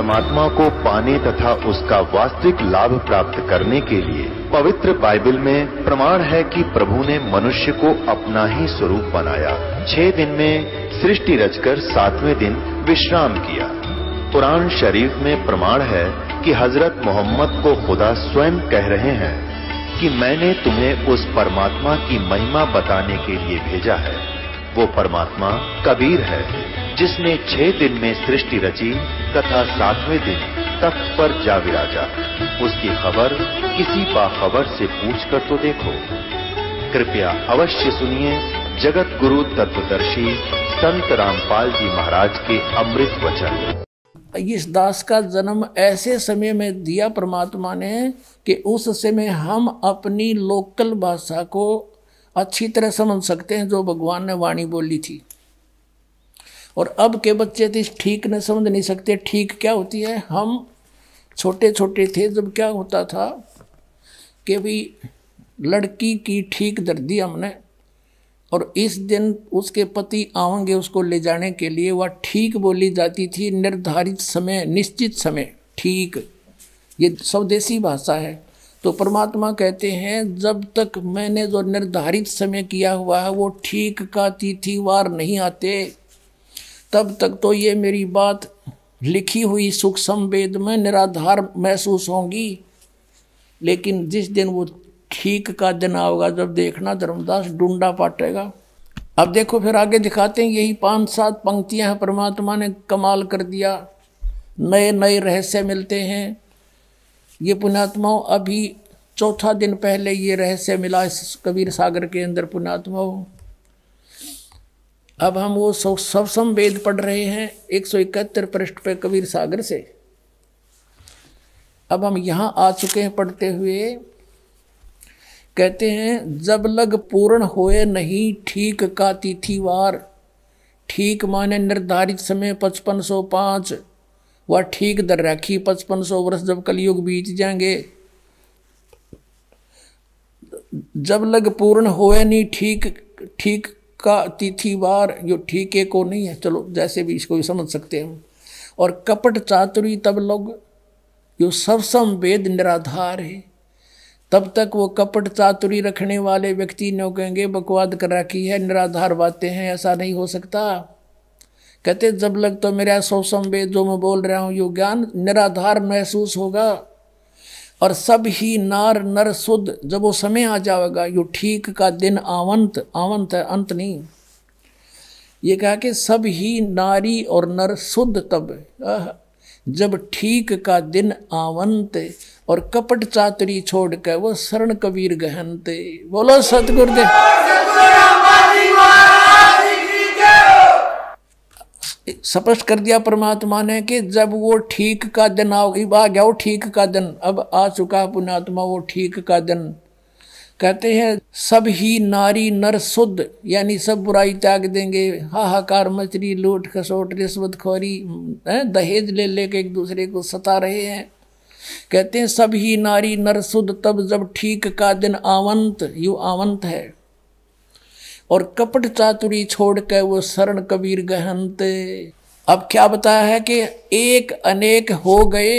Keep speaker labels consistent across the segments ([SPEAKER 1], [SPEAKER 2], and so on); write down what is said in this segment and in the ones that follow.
[SPEAKER 1] परमात्मा को पाने तथा उसका वास्तविक लाभ प्राप्त करने के लिए पवित्र बाइबल में प्रमाण है कि प्रभु ने मनुष्य को अपना ही स्वरूप बनाया। 6 दिन में सृष्टि रचकर 7वें दिन विश्राम किया। कुरान शरीफ में प्रमाण है कि हजरत मोहम्मद को खुदा स्वयं कह रहे हैं कि मैंने तुम्हें उस परमात्मा की महिमा बताने के लिए भेजा है। वो परमात्मा कबीर है जिसने 6 दिन में सृष्टि रची तथा 7वें दिन तख्त पर जा विराजा। उसकी खबर किसी बाखबर से पूछकर तो देखो। कृपया अवश्य सुनिए जगत गुरु तत्वदर्शी संत रामपाल जी महाराज के अमृत वचन।
[SPEAKER 2] इस दास का जन्म ऐसे समय में दिया परमात्मा ने कि उस समय हम अपनी लोकल भाषा को अच्छी तरह समझ सकते हैं जो भगवान ने वाणी बोली थी। और अब के बच्चे तो ठीक न समझ नहीं सकते ठीक क्या होती है। हम छोटे छोटे थे जब क्या होता था कि भी लड़की की ठीक दर दी हमने और इस दिन उसके पति आएंगे उसको ले जाने के लिए वह ठीक बोली जाती थी। निर्धारित समय निश्चित समय ठीक, ये स्वदेशी भाषा है। तो परमात्मा कहते हैं जब तक मैंने जो निर्धारित समय किया हुआ है वो ठीक का तिथिवार नहीं आते तब तक तो ये मेरी बात लिखी हुई सूक्ष्म वेद में निराधार महसूस होंगी। लेकिन जिस दिन वो ठीक का दिन आओगा जब देखना धर्मदास डूंडा पाटेगा। अब देखो फिर आगे दिखाते हैं यही 5-7 पंक्तियां हैं। परमात्मा ने कमाल कर दिया, नए नए रहस्य मिलते हैं। ये पुण्यात्माओं अभी 4था दिन पहले ये रहस्य मिला इस कबीर सागर के अंदर पुण्यात्माओं। अब हम वो सवसम वेद पढ़ रहे हैं 171 पृष्ठ पे कबीर सागर से। अब हम यहाँ आ चुके हैं पढ़ते हुए। कहते हैं जब लग पूर्ण होए नहीं ठीक का तिथिवार। ठीक माने निर्धारित समय 5505 वह ठीक दर रखी 5500 वर्ष जब कलयुग बीत जाएंगे। जब लग पूर्ण होए नहीं ठीक का तिथिवार, जो ठीक है को नहीं है, चलो जैसे भी इसको भी समझ सकते हैं। और कपट चातुरी तब लोग जो सबसम वेद निराधार है तब तक वो कपट चातुरी रखने वाले व्यक्ति न कहेंगे बकवाद कर रखी है निराधार बातें हैं, ऐसा नहीं हो सकता। कहते जब लग तो मेरा सबसम वेद जो मैं बोल रहा हूँ यो ज्ञान निराधार महसूस होगा। और सब ही नार नर शुद्ध जब वो समय आ जाएगा यो ठीक का दिन आवंत है अंत नहीं। ये कहा कि सब ही नारी और नर शुद्ध तब जब ठीक का दिन आवंत और कपट चातुरी छोड़ कर वो शरण कबीर गहनते। बोलो सतगुरुदेव। स्पष्ट कर दिया परमात्मा ने कि जब वो ठीक का दिन आ गया वो ठीक का दिन अब आ चुका पुण्यात्मा वो ठीक का दिन। कहते हैं सब ही नारी नर शुद्ध यानी सब बुराई त्याग देंगे। हाहाकार मचरी लूट खसोट रिश्वतखोरी दहेज ले लेके एक दूसरे को सता रहे हैं। कहते हैं सब ही नारी नर शुद्ध तब जब ठीक का दिन आवंत यू आवंत है। और कपट चातुरी छोड़ कर वो शरण कबीर गहनत। अब क्या बताया है कि एक अनेक हो गए।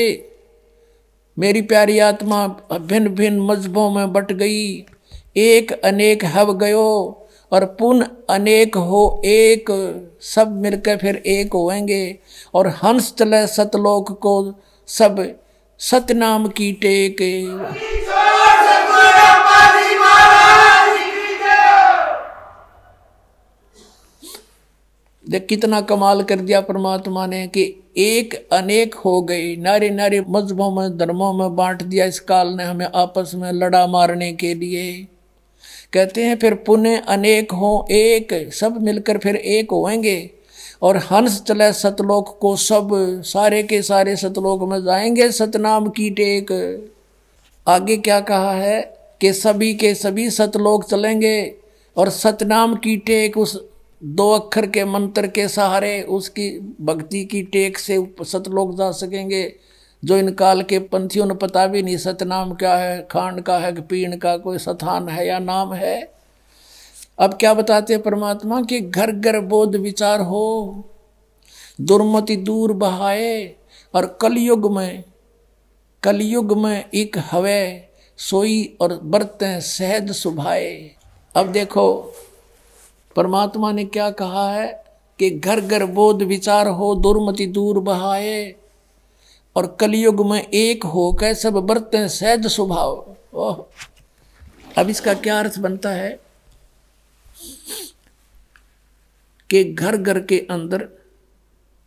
[SPEAKER 2] मेरी प्यारी आत्मा भिन्न भिन्न मजहबों में बट गई। एक अनेक हव गयो और पुन अनेक हो एक। सब मिलकर फिर एक होएंगे। और हंस चले सतलोक को सब सतनाम की टेक। देख कितना कमाल कर दिया परमात्मा ने कि एक अनेक हो गए। नारे नारे मजहबों में धर्मों में बांट दिया इस काल ने हमें आपस में लड़ा मारने के लिए। कहते हैं फिर पुनः अनेक हो एक। सब मिलकर फिर एक होएंगे। और हंस चले सतलोक को सब सारे के सारे सतलोक में जाएंगे सतनाम की टेक। आगे क्या कहा है कि सभी के सभी सतलोक चलेंगे और सतनाम की टेक उस 2 अक्षर के मंत्र के सहारे उसकी भक्ति की टेक से सतलोक जा सकेंगे। जो इन काल के पंथियों ने पता भी नहीं सतनाम क्या है, खांड का है कि पीण का कोई स्थान है या नाम है। अब क्या बताते हैं परमात्मा कि घर घर बोध विचार हो दुर्मति दूर बहाए और कलयुग में एक हवे सोई और बरतें सहज सुभाए। अब देखो परमात्मा ने क्या कहा है कि घर घर बोध विचार हो दुर्मति दूर बहाए, और कलयुग में एक हो के सब बरतें सहज स्वभाव। ओह, अब इसका क्या अर्थ बनता है कि घर घर के अंदर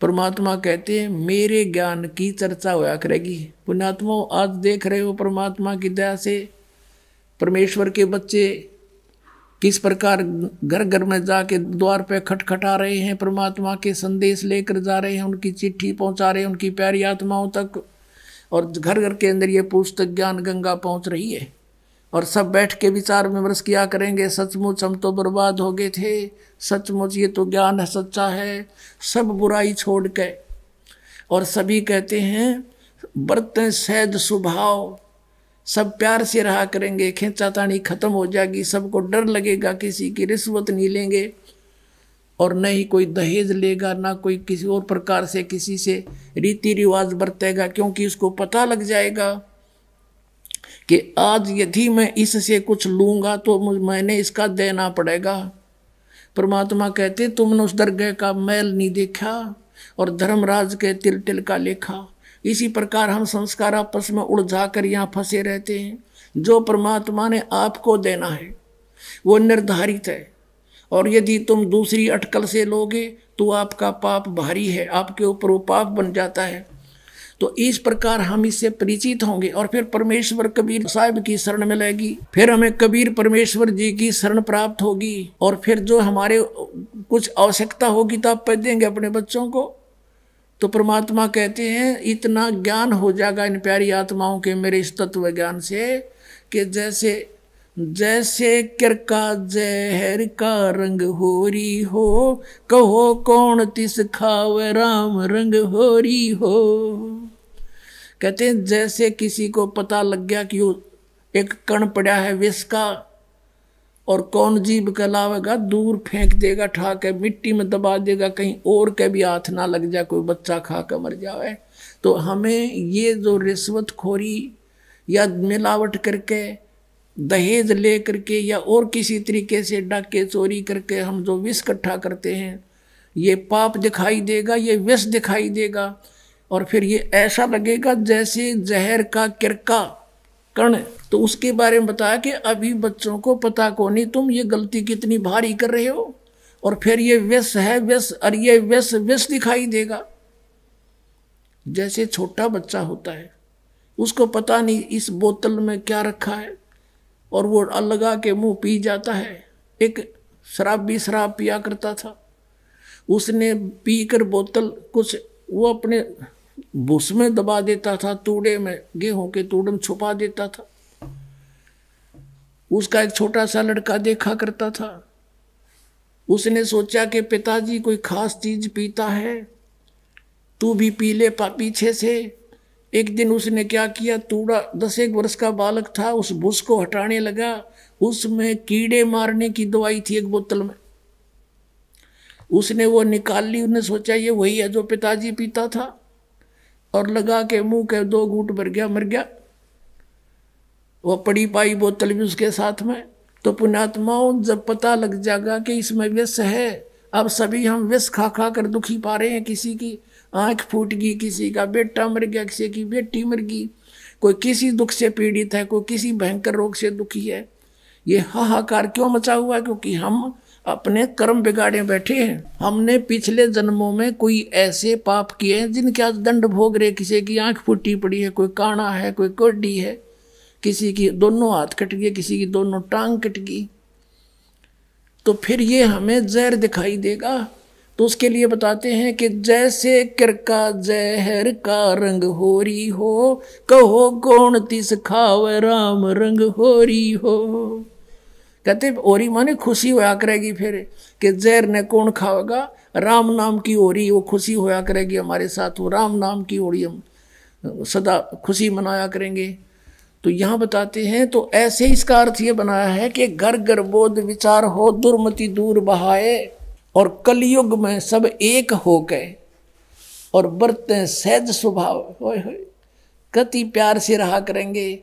[SPEAKER 2] परमात्मा कहते हैं मेरे ज्ञान की चर्चा होया करेगी। पुण्यात्मा आज देख रहे हो परमात्मा की दया से परमेश्वर के बच्चे किस प्रकार घर घर में जाके द्वार पे खटखटा रहे हैं, परमात्मा के संदेश लेकर जा रहे हैं, उनकी चिट्ठी पहुंचा रहे हैं उनकी प्यारी आत्माओं तक, और घर घर के अंदर ये पुस्तक ज्ञान गंगा पहुंच रही है। और सब बैठ के विचार विमर्श किया करेंगे, सचमुच हम तो बर्बाद हो गए थे, सचमुच ये तो ज्ञान है, सच्चा है, सब बुराई छोड़ के। और सभी कहते हैं बरतें सहज स्वभाव, सब प्यार से रहा करेंगे, खींचातानी खत्म हो जाएगी, सबको डर लगेगा, किसी की रिश्वत नहीं लेंगे और न ही कोई दहेज लेगा, ना कोई किसी और प्रकार से किसी से रीति रिवाज बरतेगा, क्योंकि उसको पता लग जाएगा कि आज यदि मैं इससे कुछ लूंगा तो मैंने इसका देना पड़ेगा। परमात्मा कहते तुमने उस दरगाह का मैल नहीं देखा और धर्मराज के तिल तिल का लेखा। इसी प्रकार हम संस्कार आपस में उलझा कर यहाँ फंसे रहते हैं। जो परमात्मा ने आपको देना है वो निर्धारित है, और यदि तुम दूसरी अटकल से लोगे तो आपका पाप भारी है, आपके ऊपर वो पाप बन जाता है। तो इस प्रकार हम इससे परिचित होंगे और फिर परमेश्वर कबीर साहिब की शरण मिलेगी, फिर हमें कबीर परमेश्वर जी की शरण प्राप्त होगी, और फिर जो हमारे कुछ आवश्यकता होगी तो आप देंगे अपने बच्चों को। तो परमात्मा कहते हैं इतना ज्ञान हो जाएगा इन प्यारी आत्माओं के मेरे इस तत्व ज्ञान से कि जैसे जैसे किरका जहर का रंग होरी हो, कहो कौन तिस खावे राम रंग होरी हो। कहते हैं जैसे किसी को पता लग गया कि वो एक कण पड़ा है विष का, और कौन जीभ कहलावेगा, दूर फेंक देगा, ठा के मिट्टी में दबा देगा, कहीं और के भी हाथ ना लग जाए, कोई बच्चा खा कर मर जाए। तो हमें ये जो रिश्वतखोरी या मिलावट करके दहेज ले करके या और किसी तरीके से डाके चोरी करके हम जो विष इकट्ठा करते हैं, ये पाप दिखाई देगा, ये विष दिखाई देगा, और फिर ये ऐसा लगेगा जैसे जहर का किरका कण। तो उसके बारे में बताया कि अभी बच्चों को पता को नहीं तुम ये गलती कितनी भारी कर रहे हो, और फिर ये विष है विष, और ये विष विष दिखाई देगा। जैसे छोटा बच्चा होता है उसको पता नहीं इस बोतल में क्या रखा है, और वो लगा के मुंह पी जाता है। एक शराबी शराब पिया करता था, उसने पीकर बोतल कुछ वो अपने भूस में दबा देता था, तूड़े में, गेहूं के तूड़े में छुपा देता था। उसका एक छोटा सा लड़का देखा करता था, उसने सोचा कि पिताजी कोई खास चीज पीता है, तू भी पी ले पीछे से। एक दिन उसने क्या किया, तूड़ा 10 वर्ष का बालक था, उस भूस को हटाने लगा, उसमें कीड़े मारने की दवाई थी एक बोतल में, उसने वो निकाल ली। उसने सोचा ये वही है जो पिताजी पीता था, और लगा के मुंह के 2 घूंट भर गया, मर गया। वो पड़ी पाई बोतल भी उसके साथ में। तो पुण्यात्माओं जब पता लग जाएगा कि इसमें विष है, अब सभी हम विष खा खा कर दुखी पा रहे हैं, किसी की आंख फूट गई, किसी का बेटा मर गया, किसी की बेटी मर गई, कोई किसी दुख से पीड़ित है, कोई किसी भयंकर रोग से दुखी है। ये हाहाकार क्यों मचा हुआ है? क्योंकि हम अपने कर्म बिगाड़े बैठे हैं। हमने पिछले जन्मों में कोई ऐसे पाप किए हैं जिनके आज दंड भोग रहे। किसी की आंख फूटी पड़ी है, कोई काना है, कोई कोडी है, किसी की दोनों हाथ कट गए, किसी की दोनों टांग कट गई। तो फिर ये हमें जहर दिखाई देगा। तो उसके लिए बताते हैं कि जैसे किरका जहर का रंग होरी हो, कहो कौन तिस खावे राम रंग होरी हो। कहते ओरी माने खुशी होया करेगी फिर कि जहर ने कौन खाएगा, राम नाम की ओरी वो खुशी होया करेगी हमारे साथ, वो राम नाम की ओरी हम सदा खुशी मनाया करेंगे। तो यहाँ बताते हैं तो ऐसे इसका अर्थ ये बनाया है कि घर घर बोध विचार हो दुर्मति दूर बहाए, और कलयुग में सब एक हो गए। और बरतते हैं सहज स्वभाव, होय होय कति प्यार से रहा करेंगे,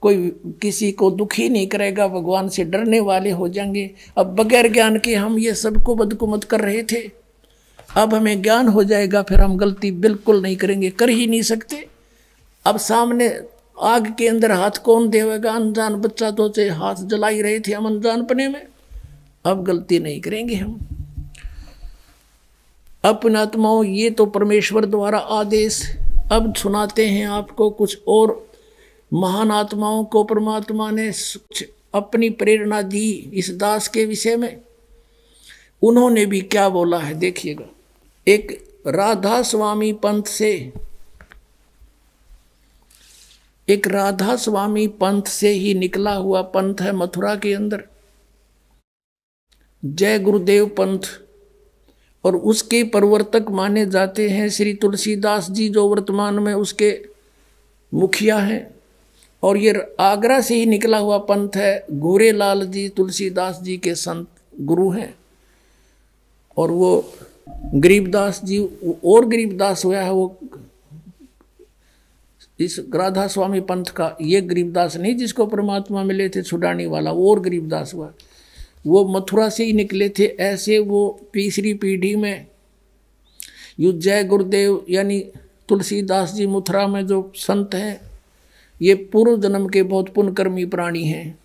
[SPEAKER 2] कोई किसी को दुखी नहीं करेगा, भगवान से डरने वाले हो जाएंगे। अब बगैर ज्ञान के हम ये सबको बदकुमत कर रहे थे, अब हमें ज्ञान हो जाएगा, फिर हम गलती बिल्कुल नहीं करेंगे, कर ही नहीं सकते। अब सामने आग के अंदर हाथ कौन देवेगा, अनजान बच्चा तो से हाथ जला ही रहे थे हम अनजानपने में, अब गलती नहीं करेंगे हम। अपने आत्माओं, ये तो परमेश्वर द्वारा आदेश। अब सुनाते हैं आपको कुछ और महान आत्माओं को परमात्मा ने अपनी प्रेरणा दी इस दास के विषय में, उन्होंने भी क्या बोला है देखिएगा। एक राधा स्वामी पंथ से, एक राधा स्वामी पंथ से ही निकला हुआ पंथ है मथुरा के अंदर, जय गुरुदेव पंथ, और उसके प्रवर्तक माने जाते हैं श्री तुलसीदास जी, जो वर्तमान में उसके मुखिया हैं। और ये आगरा से ही निकला हुआ पंथ है, गोरेलाल जी तुलसीदास जी के संत गुरु हैं। और वो गरीबदास जी और गरीबदास हुआ है, वो इस राधा स्वामी पंथ का, ये गरीबदास नहीं जिसको परमात्मा मिले थे छुड़ाने वाला, वो और गरीबदास हुआ, वो मथुरा से ही निकले थे। ऐसे वो तीसरी पीढ़ी में यू जय गुरुदेव यानी तुलसीदास जी मथुरा में जो संत हैं, ये पूर्व जन्म के बहुत पुण्यकर्मी प्राणी हैं।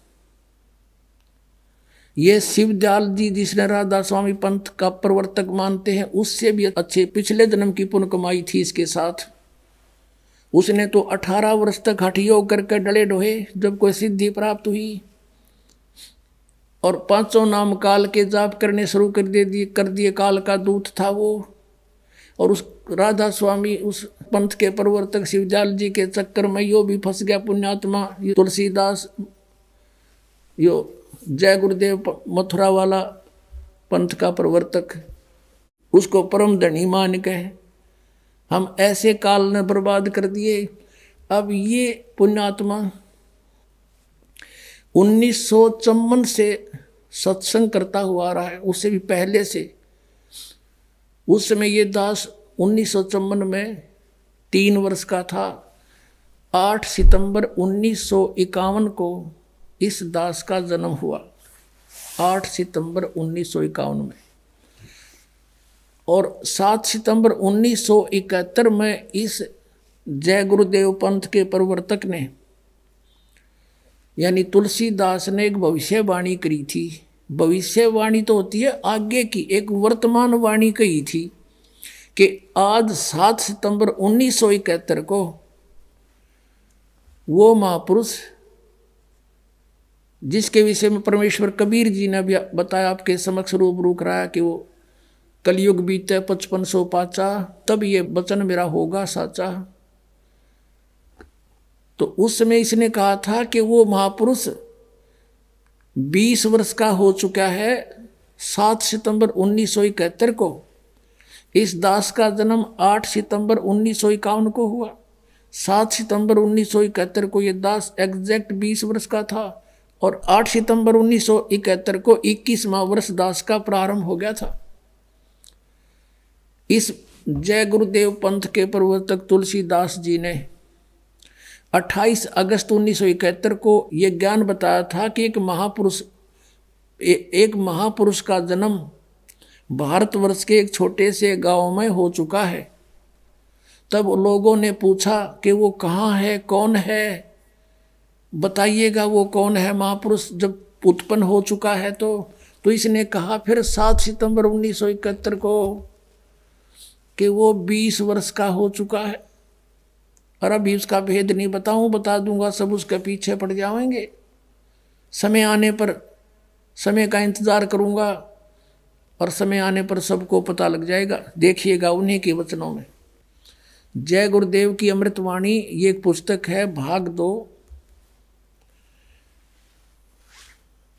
[SPEAKER 2] ये शिवदयाल जी जिसने राधा स्वामी पंथ का प्रवर्तक मानते हैं, उससे भी अच्छे पिछले जन्म की पुण्य कमाई थी इसके साथ। उसने तो 18 वर्ष तक हठ योग करके डले ढोए, जब कोई सिद्धि प्राप्त हुई, और 5 नाम काल के जाप करने शुरू कर दिए। काल का दूत था वो। और उस राधा स्वामी उस पंथ के प्रवर्तक शिवदयाल जी के चक्कर में यो भी फंस गया पुण्यात्मा, ये तुलसीदास, यो जय गुरुदेव मथुरा वाला पंथ का प्रवर्तक, उसको परम धनी मान के हम ऐसे काल ने बर्बाद कर दिए। अब ये पुण्यात्मा 1954 से सत्संग करता हुआ आ रहा है, उससे भी पहले से। उस समय ये दास 1954 में 3 वर्ष का था। 8 सितंबर 1951 को इस दास का जन्म हुआ, 8 सितंबर 1951 में। और 7 सितंबर 1971 में इस जय गुरुदेव पंथ के प्रवर्तक ने यानी तुलसीदास ने एक भविष्यवाणी करी थी। भविष्यवाणी तो होती है आगे की, एक वर्तमान वाणी कही थी कि आज 7 सितंबर 1971 को वो महापुरुष जिसके विषय में परमेश्वर कबीर जी ने भी बताया, आपके समक्ष रूबरू कराया कि वो कलयुग बीते 5500 पाचा, तब ये वचन मेरा होगा साचा। तो उस समय इसने कहा था कि वो महापुरुष 20 वर्ष का हो चुका है। 7 सितंबर 1971 को इस दास का जन्म 8 सितंबर 1951 को हुआ। 7 सितंबर 1971 को ये दास एग्जैक्ट 20 वर्ष का था और 8 सितंबर 1971 को 21वां वर्ष दास का प्रारंभ हो गया था। इस जय गुरुदेव पंथ के प्रवर्तक तुलसीदास जी ने 28 अगस्त 1971 को ये ज्ञान बताया था कि एक महापुरुष का जन्म भारतवर्ष के एक छोटे से गांव में हो चुका है। तब लोगों ने पूछा कि वो कहाँ है, कौन है, बताइएगा वो कौन है महापुरुष जब उत्पन्न हो चुका है। तो इसने कहा फिर 7 सितंबर 1971 को कि वो 20 वर्ष का हो चुका है। और अभी उसका भेद नहीं बता दूंगा, सब उसके पीछे पड़ जाएंगे। समय आने पर समय का इंतजार करूंगा और समय आने पर सबको पता लग जाएगा। देखिएगा उन्हीं के वचनों में। जय गुरुदेव की अमृतवाणी ये एक पुस्तक है, भाग 2।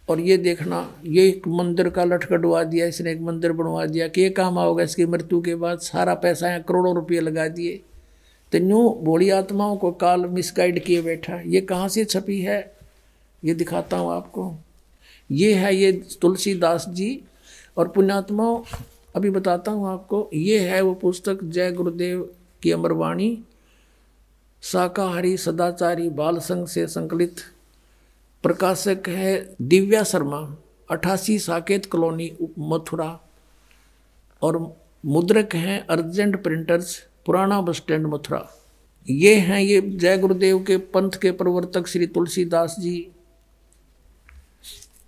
[SPEAKER 2] और ये देखना, ये एक मंदिर का लटकटवा दिया इसने, एक मंदिर बनवा दिया कि ये काम होगा इसकी मृत्यु के बाद। सारा पैसा यहाँ करोड़ों रुपये लगा दिए। तो न्यू भोली आत्माओं को काल मिसगाइड किए बैठा। ये कहाँ से छपी है ये दिखाता हूँ आपको। ये है ये तुलसीदास जी। और पुण्यात्माओं अभी बताता हूँ आपको। ये है वो पुस्तक जय गुरुदेव की अमरवाणी, शाकाहारी सदाचारी बाल संघ से संकलित। प्रकाशक है दिव्या शर्मा, 88 साकेत कॉलोनी मथुरा, और मुद्रक हैं अर्जेंट प्रिंटर्स, पुराना बस स्टैंड मथुरा। ये हैं ये जय गुरुदेव के पंथ के प्रवर्तक श्री तुलसीदास जी।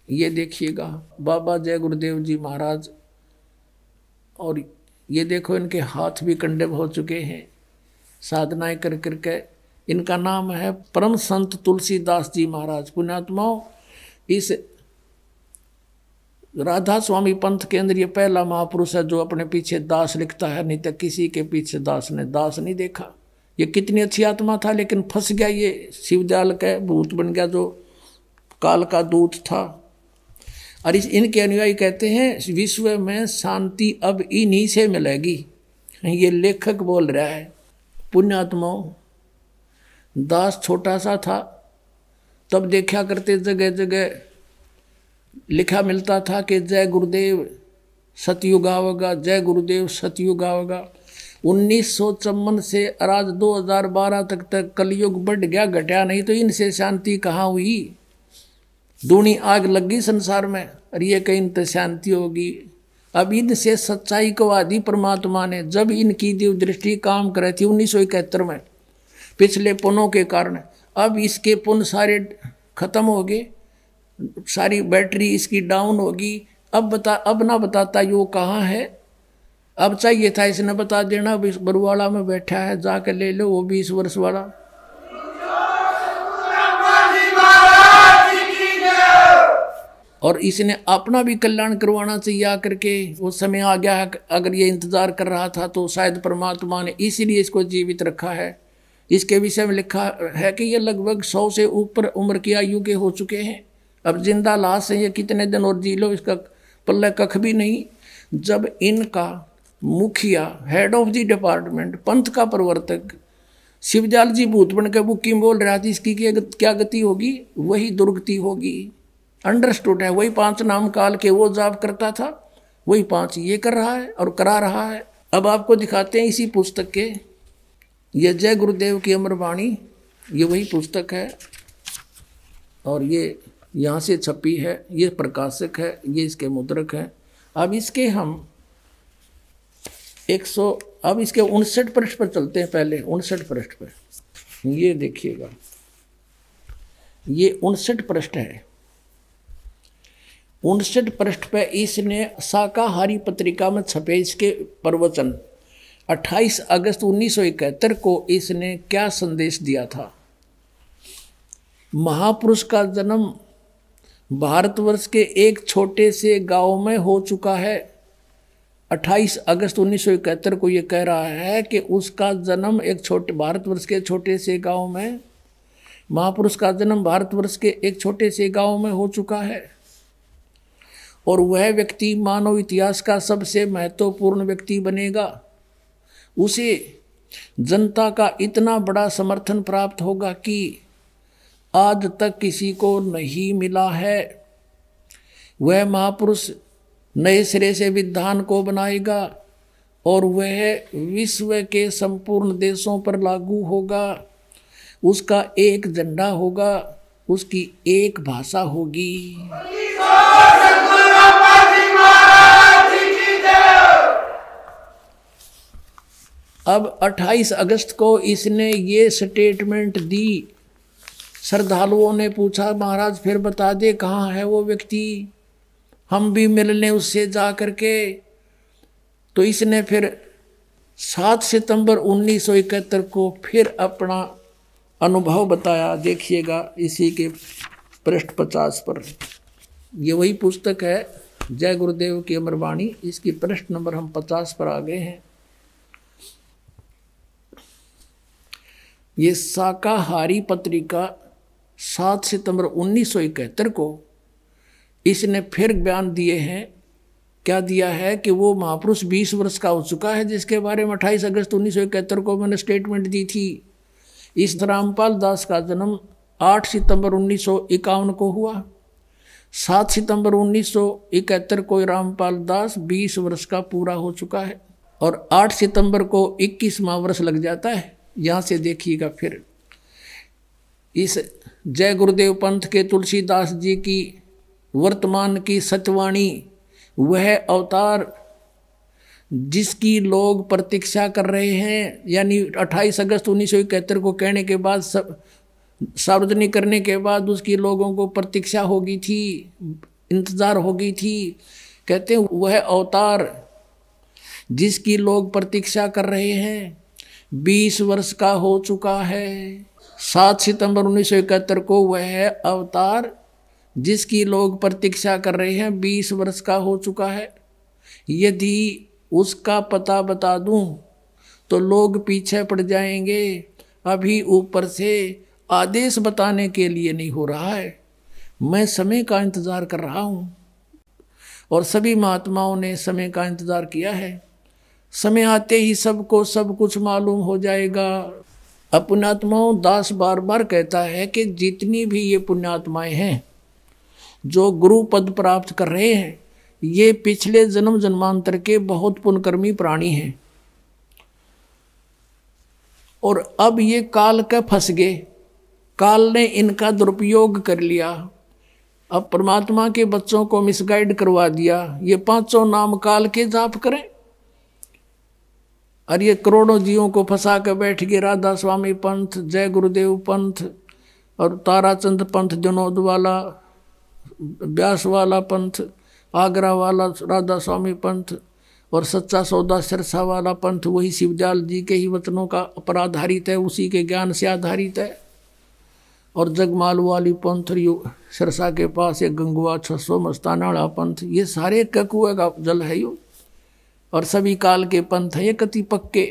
[SPEAKER 2] ये देखिएगा बाबा जय गुरुदेव जी महाराज, और ये देखो इनके हाथ भी कंडेब हो चुके हैं साधनाएं कर करके। इनका नाम है परम संत तुलसीदास जी महाराज। पुण्यात्माओं, इस राधा स्वामी पंथ के अंदर ये पहला महापुरुष है जो अपने पीछे दास लिखता है, नहीं तो किसी के पीछे दास ने दास नहीं देखा। ये कितनी अच्छी आत्मा था, लेकिन फंस गया, ये शिवजाल का भूत बन गया जो काल का दूत था। और इनके अनुयायी कहते हैं विश्व में शांति अब इन्हीं से मिलेगी। ये लेखक बोल रहा है। पुण्यात्माओं, दास छोटा सा था तब देखा करते जगह जगह लिखा मिलता था कि जय गुरुदेव सतयुग आवेगा, जय गुरुदेव सतयुग आवेगा। 1954 से आज 2012 तक कलयुग बढ़ गया, घटा नहीं। तो इनसे शांति कहाँ हुई? दूनी आग लग गई संसार में, और ये कहीं तो शांति होगी। अब इनसे सच्चाई को आदि परमात्मा ने, जब इनकी दिव्य दृष्टि काम करे थी 1971 में पिछले पुनों के कारण, अब इसके पुन सारे खत्म हो गए, सारी बैटरी इसकी डाउन होगी। अब ना बताता यो कहाँ है। अब चाहिए था इसने बता देना, बरुवाड़ा में बैठा है, जाके ले लो, वो 20 वर्ष वाला। और इसने अपना भी कल्याण करवाना चाहिए आकर के। वो समय आ गया है, अगर ये इंतजार कर रहा था तो शायद परमात्मा ने इसीलिए इसको जीवित रखा है। इसके विषय में लिखा है कि ये लगभग 100 से ऊपर उम्र की आयु के हो चुके हैं। अब जिंदा लाश है, ये कितने दिन और जी लो, इसका पल्ले कख भी नहीं। जब इनका मुखिया, हेड ऑफ द डिपार्टमेंट, पंथ का प्रवर्तक शिवजाल जी भूत बन के बुकी बोल रहा था, इसकी क्या गति होगी? वही दुर्गति होगी। अंडरस्टूड है। वही 5 नाम काल के वो जाप करता था, वही 5 ये कर रहा है और करा रहा है। अब आपको दिखाते हैं इसी पुस्तक के, ये जय गुरुदेव की अमरवाणी, ये वही पुस्तक है, और ये यहाँ से छपी है, ये प्रकाशक है, ये इसके मुद्रक है। अब इसके हम 59 पृष्ठ पर चलते हैं। पहले 59 पृष्ठ पर ये देखिएगा, ये 59 पृष्ठ है। 59 पृष्ठ पे इसने शाकाहारी पत्रिका में छपे इसके प्रवचन। 28 अगस्त 1971 को इसने क्या संदेश दिया था? महापुरुष का जन्म भारतवर्ष के एक छोटे से गांव में हो चुका है। 28 अगस्त 1971 को ये कह रहा है कि उसका जन्म एक छोटे भारतवर्ष के छोटे से गांव में, महापुरुष का जन्म भारतवर्ष के एक छोटे से गांव में हो चुका है, और वह व्यक्ति मानव इतिहास का सबसे महत्वपूर्ण व्यक्ति बनेगा। उसे जनता का इतना बड़ा समर्थन प्राप्त होगा कि आज तक किसी को नहीं मिला है। वह महापुरुष नए सिरे से विधान को बनाएगा और वह विश्व के संपूर्ण देशों पर लागू होगा। उसका एक झंडा होगा, उसकी एक भाषा होगी। अब 28 अगस्त को इसने ये स्टेटमेंट दी। श्रद्धालुओं ने पूछा, महाराज फिर बता दे कहाँ है वो व्यक्ति, हम भी मिल लें उससे जा करके। तो इसने फिर 7 सितंबर 1971 को फिर अपना अनुभव बताया। देखिएगा इसी के पृष्ठ 50 पर, ये वही पुस्तक है जय गुरुदेव की अमरवाणी। इसकी पृष्ठ नंबर हम 50 पर आ गए हैं। ये शाकाहारी पत्रिका 7 सितंबर 1971 को इसने फिर बयान दिए हैं। क्या दिया है कि वो महापुरुष 20 वर्ष का हो चुका है, जिसके बारे में 28 अगस्त 1971 को मैंने स्टेटमेंट दी थी। इस रामपाल दास का जन्म 8 सितंबर 1951 को हुआ। 7 सितंबर 1971 को रामपाल दास 20 वर्ष का पूरा हो चुका है और 8 सितंबर को 21वां वर्ष लग जाता है। यहाँ से देखिएगा फिर इस जय गुरुदेव पंथ के तुलसीदास जी की वर्तमान की सतवाणी, वह अवतार जिसकी लोग प्रतीक्षा कर रहे हैं, यानी 28 अगस्त 1971 को कहने के बाद सार्वजनिक करने के बाद उसकी लोगों को प्रतीक्षा हो गई थी, इंतजार हो गई थी। कहते हैं वह अवतार जिसकी लोग प्रतीक्षा कर रहे हैं 20 वर्ष का हो चुका है। 7 सितंबर 1971 को वह अवतार जिसकी लोग प्रतीक्षा कर रहे हैं 20 वर्ष का हो चुका है। यदि उसका पता बता दूं तो लोग पीछे पड़ जाएंगे। अभी ऊपर से आदेश बताने के लिए नहीं हो रहा है, मैं समय का इंतजार कर रहा हूं और सभी महात्माओं ने समय का इंतजार किया है। समय आते ही सबको सब कुछ मालूम हो जाएगा। अब पुण्यात्माओं, दास बार बार कहता है कि जितनी भी ये पुण्यात्माएं हैं जो गुरु पद प्राप्त कर रहे हैं, ये पिछले जन्म जन्मांतर के बहुत पुण्यकर्मी प्राणी हैं और अब ये काल के फंस गए, काल ने इनका दुरुपयोग कर लिया। अब परमात्मा के बच्चों को मिसगाइड करवा दिया। ये 5 नाम काल के जाप करें और ये करोड़ों जीवों को फंसा कर बैठ गए। राधा स्वामी पंथ, जय गुरुदेव पंथ और ताराचंद पंथ, जनोद वाला, व्यास वाला पंथ, आगरा वाला राधा स्वामी पंथ और सच्चा सौदा सिरसा वाला पंथ वही शिवजाल जी के ही वचनों का पर आधारित है, उसी के ज्ञान से आधारित है। और जगमाल वाली पंथ सिरसा के पास एक गंगुआ 600 मस्ताना पंथ, ये सारे ककुए का जल है यो और सभी काल के पंथ है ये कति पक्के।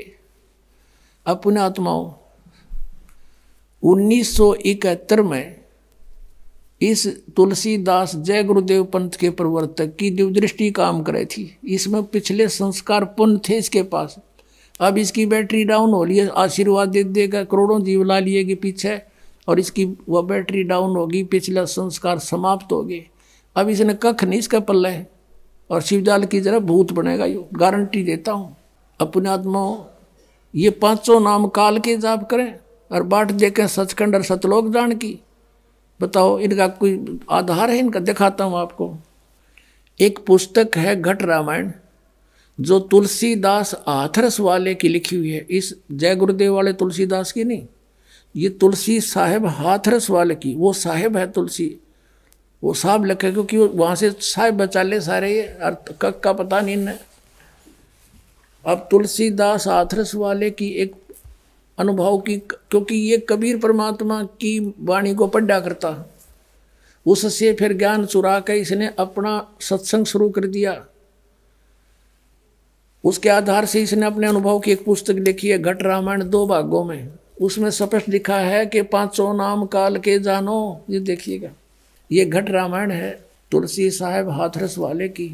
[SPEAKER 2] अपने आत्माओं 1971 में इस तुलसीदास जय गुरुदेव पंथ के प्रवर्तक की दिव्यदृष्टि काम करे थी। इसमें पिछले संस्कार पुण्य थे इसके पास। अब इसकी बैटरी डाउन हो रही है, आशीर्वाद दे देगा, करोड़ों जीव ला लिएगी पीछे और इसकी वह बैटरी डाउन होगी, पिछला संस्कार समाप्त हो गए। अब इसने कख नहीं इसका पल्ला है और शिवजाल की जरा भूत बनेगा, यो गारंटी देता हूँ। अपने आत्माओं ये 5 नाम काल के जाप करें और बाट देखें सचखंड और सतलोक जान की। बताओ इनका कोई आधार है? इनका दिखाता हूँ आपको। एक पुस्तक है घट रामायण जो तुलसीदास हाथरस वाले की लिखी हुई है। इस जय गुरुदेव वाले तुलसीदास की नहीं, ये तुलसी साहेब हाथरस वाले की। वो साहेब है तुलसी, वो साहब लिखे क्योंकि वहाँ से साहेब बचा ले सारे, ये कक का पता नहीं इन्हें। अब तुलसीदास हाथरस वाले की एक अनुभव की, क्योंकि ये कबीर परमात्मा की वाणी को पढ़ा करता, उससे फिर ज्ञान चुरा कर इसने अपना सत्संग शुरू कर दिया। उसके आधार से इसने अपने अनुभव की एक पुस्तक लिखी है घट रामायण 2 भागों में। उसमें स्पष्ट लिखा है कि 5 नाम काल के जानो। ये देखिएगा, ये घट रामायण है तुलसी साहेब हाथरस वाले की।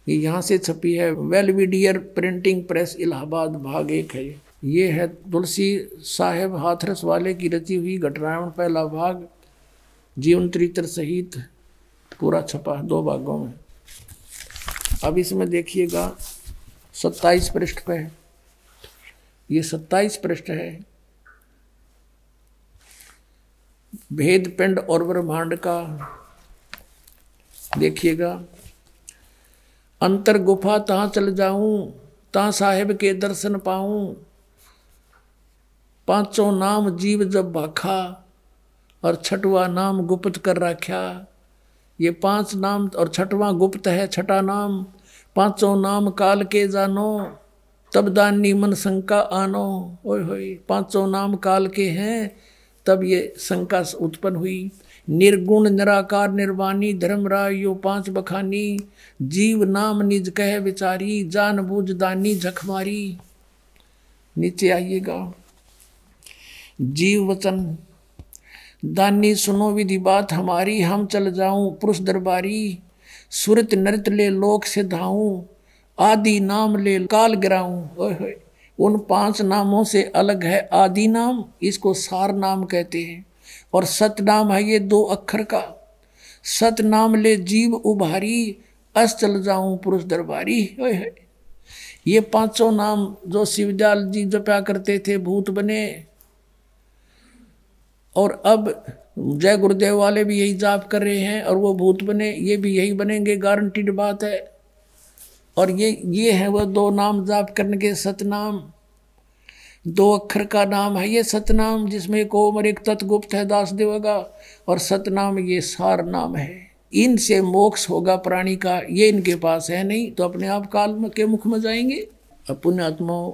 [SPEAKER 2] ये यहाँ से छपी है, वेलविडियर प्रिंटिंग प्रेस इलाहाबाद, भाग 1 है। ये है तुलसी साहेब हाथरस वाले की रची हुई घट रामायण, पहला भाग जीवन चरित्र सहित पूरा छपा 2 भागों में। अब इसमें देखिएगा 27 पृष्ठ पे है, ये 27 पृष्ठ है। भेद पिंड और ब्रह्मांड का देखिएगा। अंतर गुफा तहाँ चल जाऊं, तहाँ साहेब के दर्शन पाऊं। 5 नाम जीव जब भाखा और 6वां नाम गुप्त कर रखा। ये 5 नाम और 6वां गुप्त है, 6ठा नाम। 5 नाम काल के जानो, तब दानी मन शंका आनो। ओए होए, 5 नाम काल के हैं, तब ये शंका उत्पन्न हुई। निर्गुण निराकार निर्वाणी धर्मराय यो 5 बखानी। जीव नाम निज कह विचारी, जान बूझ दानी झखमारी। नीचे आइएगा। जीव वचन दानी सुनो विधि बात हमारी, हम चल जाऊं पुरुष दरबारी। सुरत नृत ले लोक से धाऊं, आदि नाम ले काल गिराऊं। ओए होए, उन 5 नामों से अलग है आदि नाम, इसको सार नाम कहते हैं। और सत नाम है ये 2 अक्षर का। सत नाम ले जीव उभारी, अस चल जाऊं पुरुष दरबारी। ये पांचों नाम जो शिवदयाल जी जपा करते थे भूत बने, और अब जय गुरुदेव वाले भी यही जाप कर रहे हैं और वो भूत बने, ये भी यही बनेंगे, गारंटीड बात है। और ये है वो दो नाम जाप करने के सतनाम, 2 अक्षर का नाम है ये सतनाम, जिसमें एक ओम और एक तत्गुप्त है दास देवगा, और सतनाम ये सार नाम है। इनसे मोक्ष होगा प्राणी का, ये इनके पास है नहीं, तो अपने आप काल में के मुख में जाएंगे। पुण्यात्माओं,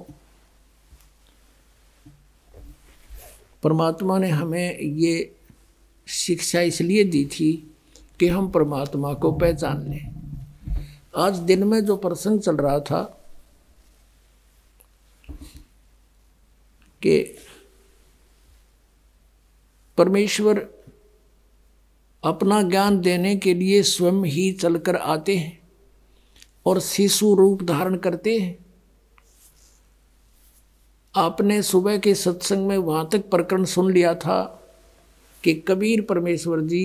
[SPEAKER 2] परमात्मा ने हमें ये शिक्षा इसलिए दी थी कि हम परमात्मा को पहचान लें। आज दिन में जो प्रसंग चल रहा था कि परमेश्वर अपना ज्ञान देने के लिए स्वयं ही चलकर आते हैं और शिशु रूप धारण करते हैं। आपने सुबह के सत्संग में वहाँ तक प्रकरण सुन लिया था कि कबीर परमेश्वर जी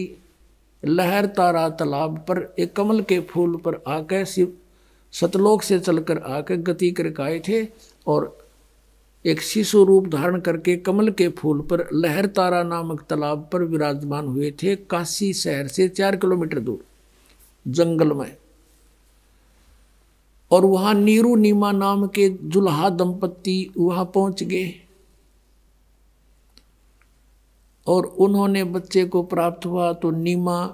[SPEAKER 2] लहर तारा तालाब पर एक कमल के फूल पर आकर शिव सतलोक से चलकर आकर गति करके आए थे, और एक शिशु रूप धारण करके कमल के फूल पर लहर तारा नामक तालाब पर विराजमान हुए थे, काशी शहर से 4 किलोमीटर दूर जंगल में। और वहाँ नीरू नीमा नाम के जुल्हा दंपत्ति वहाँ पहुँच गए और उन्होंने बच्चे को प्राप्त हुआ, तो नीमा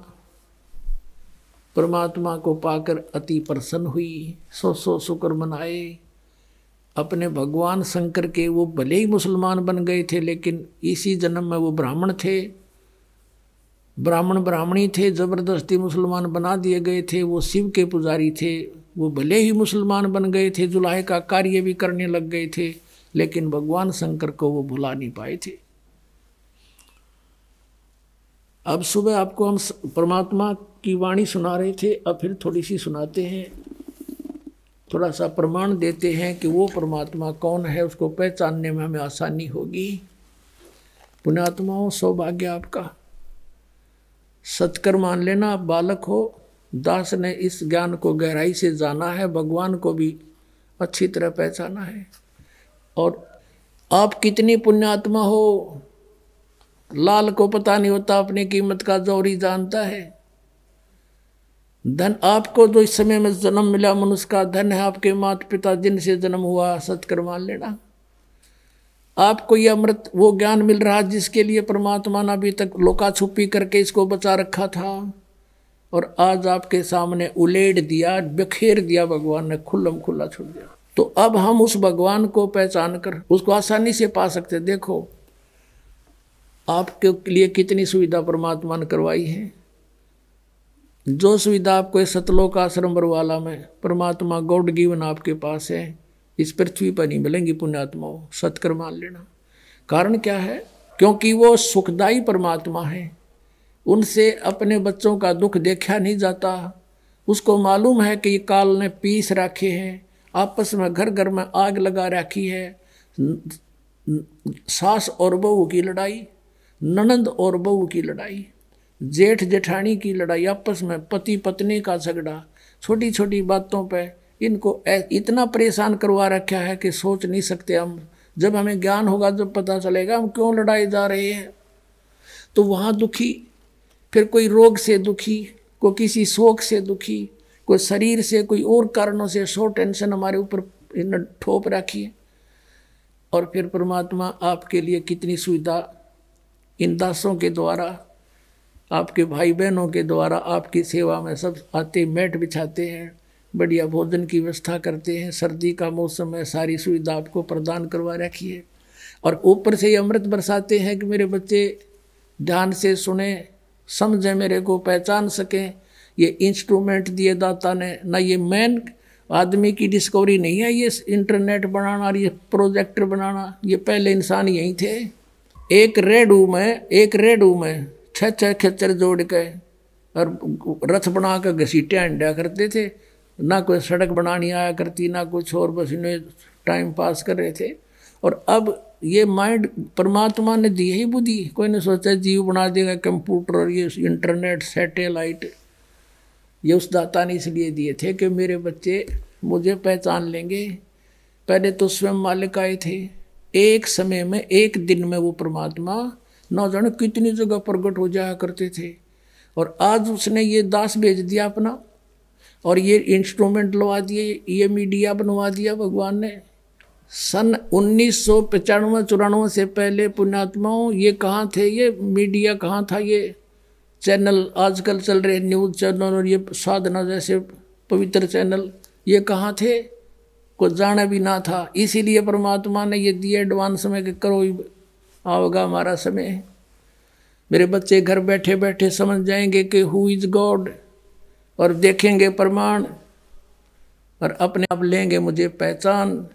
[SPEAKER 2] परमात्मा को पाकर अति प्रसन्न हुई, 100 शुक्र मनाए। अपने भगवान शंकर के, वो भले ही मुसलमान बन गए थे लेकिन इसी जन्म में वो ब्राह्मण थे, ब्राह्मण ब्राह्मणी थे, जबरदस्ती मुसलमान बना दिए गए थे। वो शिव के पुजारी थे, वो भले ही मुसलमान बन गए थे, जुलाहे का कार्य भी करने लग गए थे, लेकिन भगवान शंकर को वो भुला नहीं पाए थे। अब सुबह आपको हम परमात्मा की वाणी सुना रहे थे, अब फिर थोड़ी सी सुनाते हैं, थोड़ा सा प्रमाण देते हैं कि वो परमात्मा कौन है, उसको पहचानने में हमें आसानी होगी। पुण्यात्माओं, सौभाग्य आपका, सत्कर मान लेना। आप बालक हो, दास ने इस ज्ञान को गहराई से जाना है, भगवान को भी अच्छी तरह पहचाना है। और आप कितनी पुण्यात्मा हो, लाल को पता नहीं होता अपनी कीमत का, जौहरी जानता है। धन आपको जो इस समय में जन्म मिला मनुष्य का, धन है आपके माता पिता जिनसे जन्म हुआ, सत्कर मान लेना। आपको ये अमृत वो ज्ञान मिल रहा जिसके लिए परमात्मा ने अभी तक लोका छुपी करके इसको बचा रखा था, और आज आपके सामने उलेट दिया, बिखेर दिया भगवान ने, खुल्लम खुल्ला छोड़ दिया। तो अब हम उस भगवान को पहचान कर उसको आसानी से पा सकते। देखो आपके लिए कितनी सुविधा परमात्मा ने करवाई है। जो सुविधा आपको इस सतलोक आश्रम बरवाला में परमात्मा गॉड गिवन आपके पास है, इस पृथ्वी पर नहीं मिलेंगी। पुण्यात्माओं, सत्कर मान लेना। कारण क्या है? क्योंकि वो सुखदायी परमात्मा है, उनसे अपने बच्चों का दुख देखा नहीं जाता। उसको मालूम है कि ये काल ने पीस रखे हैं, आपस में घर घर में आग लगा रखी है। सास और बहू की लड़ाई, ननंद और बहू की लड़ाई, जेठ जेठानी की लड़ाई, आपस में पति पत्नी का झगड़ा, छोटी छोटी बातों पे इनको इतना परेशान करवा रखा है कि सोच नहीं सकते हम। जब हमें ज्ञान होगा, जब पता चलेगा हम क्यों लड़ाई जा रहे हैं। तो वहाँ दुखी, फिर कोई रोग से दुखी, कोई किसी शोक से दुखी, कोई शरीर से, कोई और कारणों से सो टेंशन हमारे ऊपर ठोप रखी है। और फिर परमात्मा आपके लिए कितनी सुविधा इन दासों के द्वारा, आपके भाई बहनों के द्वारा आपकी सेवा में सब आते, मैट बिछाते हैं, बढ़िया भोजन की व्यवस्था करते हैं। सर्दी का मौसम है, सारी सुविधा आपको प्रदान करवा रखी है। और ऊपर से ये अमृत बरसाते हैं कि मेरे बच्चे ध्यान से सुने, समझें, मेरे को पहचान सकें। ये इंस्ट्रूमेंट दिए दाता ने, ना ये मैन आदमी की डिस्कवरी नहीं है, ये इंटरनेट बनाना और ये प्रोजेक्टर बनाना, ये पहले इंसान यही थे। एक रेडू में 6 खच्चर जोड़ के और रथ बना कर घसीटे अंडा करते थे। ना कोई सड़क बनानी आया करती, ना कुछ और, बस इन्हें टाइम पास कर रहे थे। और अब ये माइंड परमात्मा ने दी ही बुद्धि। कोई ने सोचा जीव बना देगा कंप्यूटर और ये इंटरनेट सैटेलाइट, ये उस दाता ने इसलिए दिए थे कि मेरे बच्चे मुझे पहचान लेंगे। पहले तो स्वयं मालिक आए थे, एक समय में एक दिन में वो परमात्मा न जाने कितनी जगह प्रकट हो जाया करते थे, और आज उसने ये दास भेज दिया अपना, और ये इंस्ट्रूमेंट लगा दिए, ये मीडिया बनवा दिया भगवान ने। सन 1995-94 से पहले पुण्यात्माओं ये कहाँ थे, ये मीडिया कहाँ था, ये चैनल आजकल चल रहे न्यूज़ चैनल और ये साधना जैसे पवित्र चैनल, ये कहाँ थे, कुछ जाना भी ना था। इसीलिए परमात्मा ने ये दिए एडवांस में कि करो, आओगा हमारा समय। मेरे बच्चे घर बैठे बैठे समझ जाएंगे कि हु इज गॉड, और देखेंगे प्रमाण, और अपने आप लेंगे मुझे पहचान।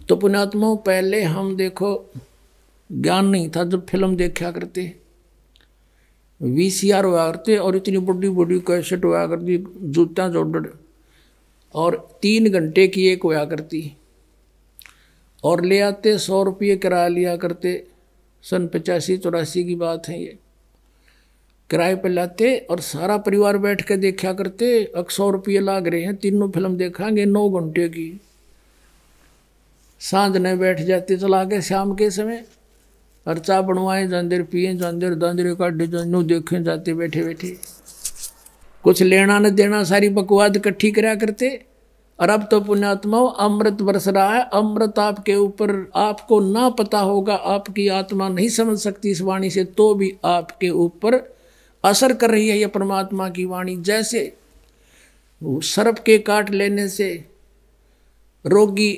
[SPEAKER 2] तो पुण्यात्माओं, पहले हम देखो ज्ञान नहीं था, जब फिल्म देखा करते VCR हुआ करते, और इतनी बड़ी बड़ी कैसेट हुआ करती, जूता जोड़, और 3 घंटे की एक हुआ करती, और ले आते 100 रुपये किराया लिया करते। सन 85-84 की बात है ये। किराए पर लाते और सारा परिवार बैठ के देखा करते। अब 100 रुपये लाग रहे हैं, तीनों फिल्म देखांगे 9 घंटे की। सांझ ने बैठ जाते चला के शाम के समय, और चाय बनवाए जंदर पिए, जंदर दांदरे काटे, जन्नू देखे जाते बैठे बैठे, कुछ लेना न देना, सारी बकवाद इकट्ठी करा करते। और अब तो पुण्यात्माओं अमृत बरस रहा है, अमृत आपके ऊपर, आपको ना पता होगा, आपकी आत्मा नहीं समझ सकती इस वाणी से, तो भी आपके ऊपर असर कर रही है यह परमात्मा की वाणी। जैसे सर्प के काट लेने से रोगी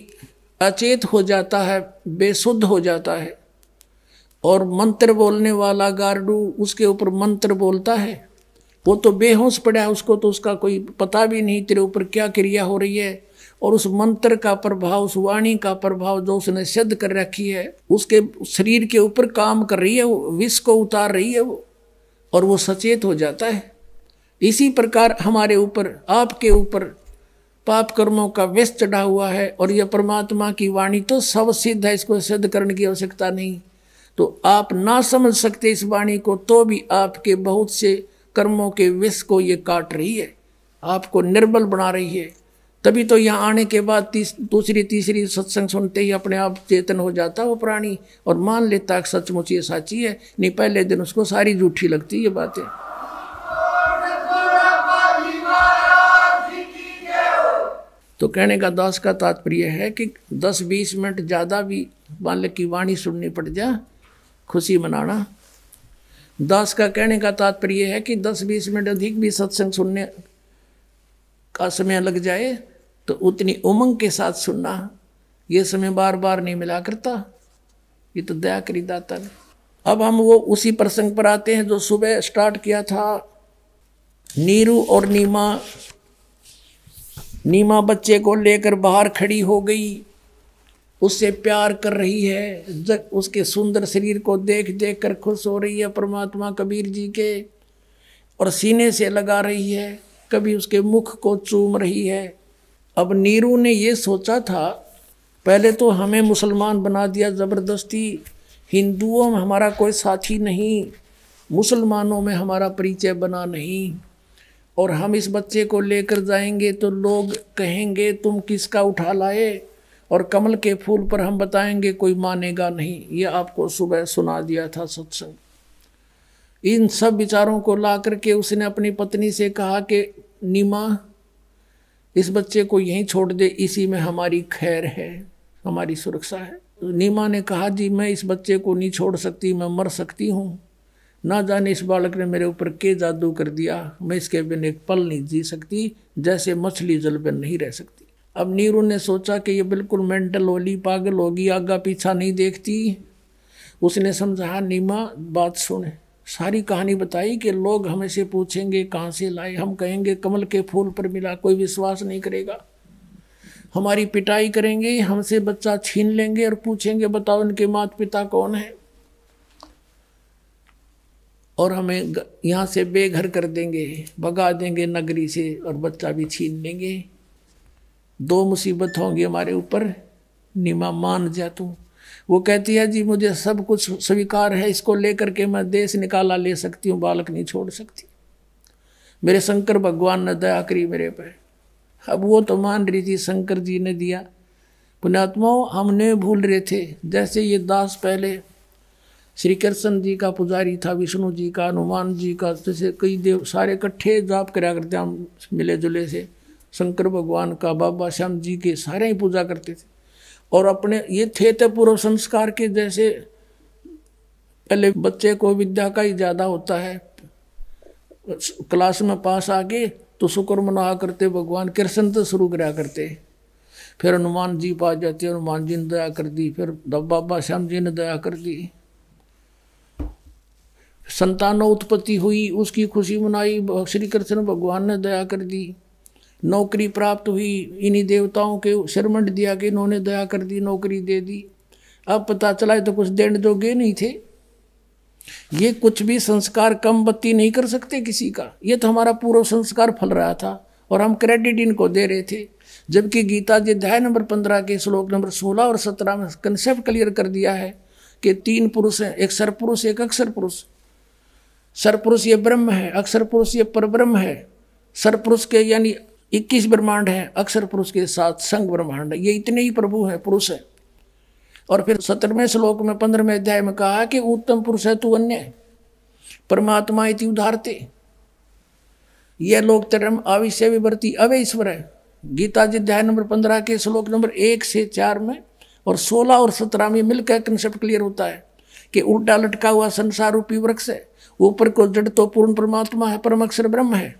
[SPEAKER 2] अचेत हो जाता है, बेसुद्ध हो जाता है, और मंत्र बोलने वाला गार्डू उसके ऊपर मंत्र बोलता है, वो तो बेहोश पड़ा है, उसको तो उसका कोई पता भी नहीं तेरे ऊपर क्या क्रिया हो रही है। और उस मंत्र का प्रभाव, उस वाणी का प्रभाव जो उसने सिद्ध कर रखी है, उसके शरीर के ऊपर काम कर रही है, वो विष को उतार रही है वो, और वो सचेत हो जाता है। इसी प्रकार हमारे ऊपर, आपके ऊपर पाप कर्मों का विष चढ़ा हुआ है, और यह परमात्मा की वाणी तो सब सिद्ध है, इसको सिद्ध करने की आवश्यकता नहीं। तो आप ना समझ सकते इस वाणी को, तो भी आपके बहुत से कर्मों के विष को ये काट रही है, आपको निर्बल बना रही है। तभी तो यहाँ आने के बाद दूसरी तीसरी सत्संग सुनते ही अपने आप चेतन हो जाता वो प्राणी, और मान लेता है सचमुच ये साची है। नहीं, पहले दिन उसको सारी झूठी लगती ये बातें। तो कहने का दास का तात्पर्य है कि 10-20 मिनट ज़्यादा भी बालक की वाणी सुननी पड़ जाए, खुशी मनाना। दास का कहने का तात्पर्य है कि 10-20 मिनट अधिक भी सत्संग सुनने का समय लग जाए तो उतनी उमंग के साथ सुनना, ये समय बार बार नहीं मिला करता, ये तो दया करी दाता ने। अब हम वो उसी प्रसंग पर आते हैं जो सुबह स्टार्ट किया था। नीरू और नीमा बच्चे को लेकर बाहर खड़ी हो गई, उससे प्यार कर रही है, उसके सुंदर शरीर को देख देख कर खुश हो रही है परमात्मा कबीर जी के, और सीने से लगा रही है, कभी उसके मुख को चूम रही है। अब नीरू ने ये सोचा था, पहले तो हमें मुसलमान बना दिया ज़बरदस्ती, हिंदुओं में हमारा कोई साथी नहीं, मुसलमानों में हमारा परिचय बना नहीं, और हम इस बच्चे को लेकर जाएंगे तो लोग कहेंगे तुम किसका उठा लाए, और कमल के फूल पर हम बताएंगे कोई मानेगा नहीं। ये आपको सुबह सुना दिया था सत्संग। इन सब विचारों को ला करके उसने अपनी पत्नी से कहा कि नीमा, इस बच्चे को यहीं छोड़ दे, इसी में हमारी खैर है, हमारी सुरक्षा है। नीमा ने कहा जी मैं इस बच्चे को नहीं छोड़ सकती, मैं मर सकती हूँ, ना जाने इस बालक ने मेरे ऊपर के जादू कर दिया, मैं इसके बिन एक पल नहीं जी सकती, जैसे मछली जल पर नहीं रह सकती। अब नीरू ने सोचा कि ये बिल्कुल मेंटल होली, पागल होगी, आगा पीछा नहीं देखती। उसने समझा नीमा बात सुन, सारी कहानी बताई कि लोग हमें से पूछेंगे कहाँ से लाए, हम कहेंगे कमल के फूल पर मिला, कोई विश्वास नहीं करेगा, हमारी पिटाई करेंगे, हमसे बच्चा छीन लेंगे और पूछेंगे बताओ इनके माता पिता कौन है। और हमें यहाँ से बेघर कर देंगे, भगा देंगे नगरी से, और बच्चा भी छीन लेंगे। 2 मुसीबत होंगी हमारे ऊपर, नीमा मान जा तू। वो कहती है जी मुझे सब कुछ स्वीकार है, इसको लेकर के मैं देश निकाला ले सकती हूँ, बालक नहीं छोड़ सकती। मेरे शंकर भगवान ने दया करी मेरे पे। अब वो तो मान रही थी, शंकर जी ने दिया। पुण्यात्माओं, हमने भूल रहे थे। जैसे ये दास पहले श्री कृष्ण जी का पुजारी था, विष्णु जी का, हनुमान जी का, जैसे कई देव सारे इकट्ठे जाप करा करते, हम मिले जुले से। शंकर भगवान का, बाबा श्याम जी के, सारे ही पूजा करते थे। और अपने ये थे तो पूर्व संस्कार के, जैसे पहले बच्चे को विद्या का ही ज़्यादा होता है, क्लास में पास आगे तो शुक्र मना करते, भगवान कृष्ण तो शुरू करा करते। फिर हनुमान जी पास जाते, हनुमान जी ने दया कर दी, फिर बाबा श्याम जी ने दया कर दी। संतान उत्पत्ति हुई, उसकी खुशी मनाई, श्री कृष्ण भगवान ने दया कर दी। नौकरी प्राप्त हुई, इन्हीं देवताओं के शरमंड दिया कि इन्होंने दया कर दी, नौकरी दे दी। अब पता चला तो कुछ देने जोगे नहीं थे। ये कुछ भी संस्कार कम बत्ती नहीं कर सकते किसी का। ये तो हमारा पूर्व संस्कार फल रहा था और हम क्रेडिट इनको दे रहे थे। जबकि गीता जी अध्याय नंबर 15 के श्लोक नंबर 16 और 17 में कंसेप्ट क्लियर कर दिया है कि 3 पुरुष हैं, एक सरपुरुष एक अक्षर पुरुष। सरपुरुष ये ब्रह्म है, अक्षर पुरुष ये परब्रह्म है। सरपुरुष के यानी 21 ब्रह्मांड है, अक्षर पुरुष के 7 संग ब्रह्मांड है। ये इतने ही प्रभु हैं, पुरुष है। और फिर 17वें श्लोक में 15वें अध्याय में कहा कि उत्तम पुरुष है तू अन्य, परमात्मा इति उदारते, यह लोक धर्म आविष्य विवर्ती अवे ईश्वर है। गीता जी अध्याय नंबर 15 के श्लोक नंबर 1 से 4 में और 16 और 17 में मिलकर कंसेप्ट क्लियर होता है कि उल्टा लटका हुआ संसार रूपी वृक्ष है, ऊपर को जड़ तो पूर्ण परमात्मा है, परम अक्षर ब्रह्म है,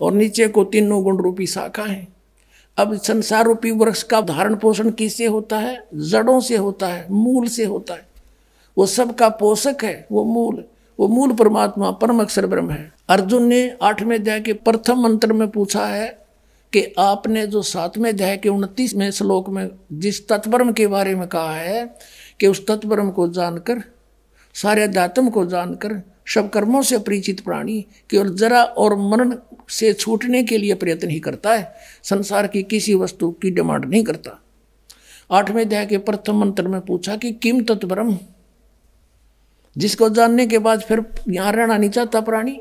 [SPEAKER 2] और नीचे को तीनों गुण रूपी शाखा है। अब संसार रूपी वृक्ष का धारण पोषण किससे होता है? जड़ों से होता है, मूल से होता है। वो सबका पोषक है, वो मूल परमात्मा परम अक्षर ब्रह्म है। अर्जुन ने 8वें अध्याय के प्रथम मंत्र में पूछा है कि आपने जो 7वें अध्याय के 29वें श्लोक में जिस तत्ब्रह्म के बारे में कहा है कि उस तत्ब्रह्म को जानकर, सारे अध्यात्म को जानकर, सब कर्मों से परिचित प्राणी केवल जरा और मरण से छूटने के लिए प्रयत्न ही करता है, संसार की किसी वस्तु की डिमांड नहीं करता। 8वें अध्याय के प्रथम मंत्र में पूछा कि किम तत्ब्रह्म, जिसको जानने के बाद फिर यहाँ रहना नहीं चाहता प्राणी।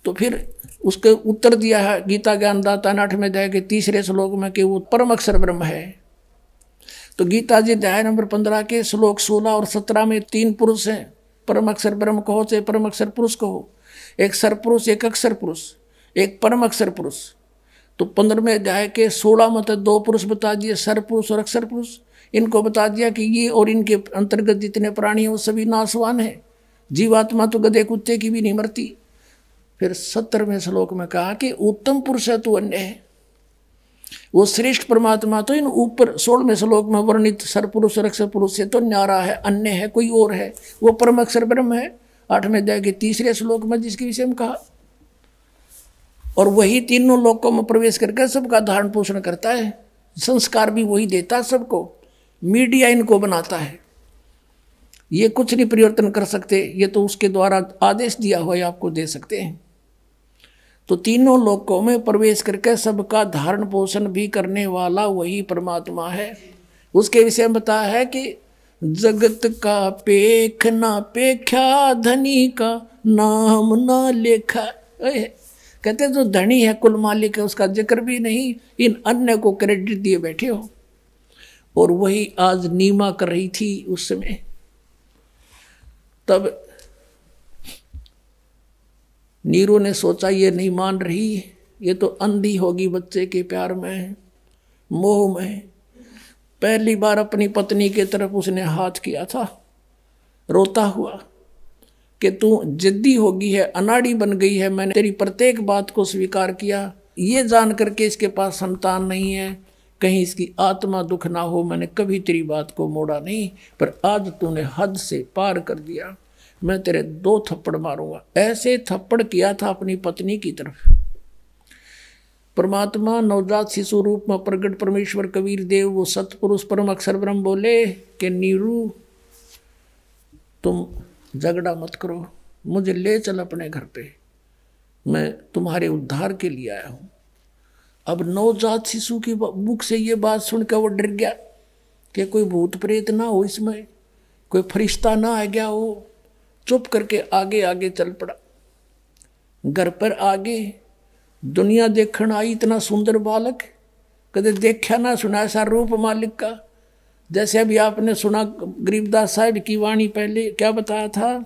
[SPEAKER 2] तो फिर उसके उत्तर दिया है गीता ज्ञानदाता ने 8वें अध्याय के 3रे श्लोक में कि वो परम अक्षर ब्रह्म है। तो गीता जी अध्याय नंबर 15 के श्लोक 16 और 17 में 3 पुरुष हैं, परम अक्षर ब्रह्म कहो चाहे परम अक्षर पुरुष कहो, एक सरपुरुष एक अक्षर पुरुष एक परम अक्षर पुरुष। तो 15वें अध्याय के 16 में तो 2 पुरुष बता दिए, सरपुरुष और अक्षर पुरुष। इनको बता दिया कि ये और इनके अंतर्गत जितने प्राणी हैं वो सभी नाशवान हैं, जीवात्मा तो गधे कुत्ते की भी नहीं मरती। फिर 17वें श्लोक में कहा कि उत्तम पुरुष है तो अन्य है, वो श्रेष्ठ परमात्मा तो इन ऊपर 16वें श्लोक में वर्णित सरपुरुष और अक्षर पुरुष से तो न्यारा है, अन्य है, कोई और है, वो परम अक्षर ब्रह्म है। 8वें अध्याय के 3रे श्लोक में जिसके विषय में कहा, और वही तीनों लोकों में प्रवेश करके सबका धारण पोषण करता है, संस्कार भी वही देता है सबको, मीडिया इनको बनाता है। ये कुछ नहीं परिवर्तन कर सकते, ये तो उसके द्वारा आदेश दिया हुआ है, आपको दे सकते हैं। तो तीनों लोकों में प्रवेश करके सबका धारण पोषण भी करने वाला वही परमात्मा है। उसके विषय में बताया है कि जगत का पेख ना पेख्या, धनी का नाम ना लेखा। कहते जो धनी है, कुल मालिक है, उसका जिक्र भी नहीं, इन अन्य को क्रेडिट दिए बैठे हो। और वही आज नीमा कर रही थी उस समय। तब नीरू ने सोचा ये नहीं मान रही, ये तो अंधी होगी बच्चे के प्यार में, मोह में। पहली बार अपनी पत्नी की तरफ उसने हाथ किया था, रोता हुआ कि तू जिद्दी होगी है, अनाड़ी बन गई है, मैंने तेरी प्रत्येक बात को स्वीकार किया, ये जान करके इसके पास संतान नहीं है, कहीं इसकी आत्मा दुख ना हो, मैंने कभी तेरी बात को मोड़ा नहीं, पर आज तूने हद से पार कर दिया, मैं तेरे 2 थप्पड़ मारूंगा। ऐसे थप्पड़ किया था अपनी पत्नी की तरफ। परमात्मा नवजात शिशु रूप में प्रगट परमेश्वर कबीर देव वो सतपुरुष परम अक्षर ब्रह्म बोले कि नीरू तुम झगड़ा मत करो, मुझे ले चल अपने घर पे, मैं तुम्हारे उद्धार के लिए आया हूं। अब नवजात शिशु की मुख से ये बात सुनकर वो डर गया कि कोई भूत प्रेत ना हो, इसमें कोई फरिश्ता ना आ गया हो। चुप करके आगे आगे चल पड़ा। घर पर आगे दुनिया देखण आई, इतना सुंदर बालक कदे देखा ना सुना ऐसा रूप मालिक का। जैसे अभी आपने सुना गरीबदास साहब की वाणी, पहले क्या बताया था,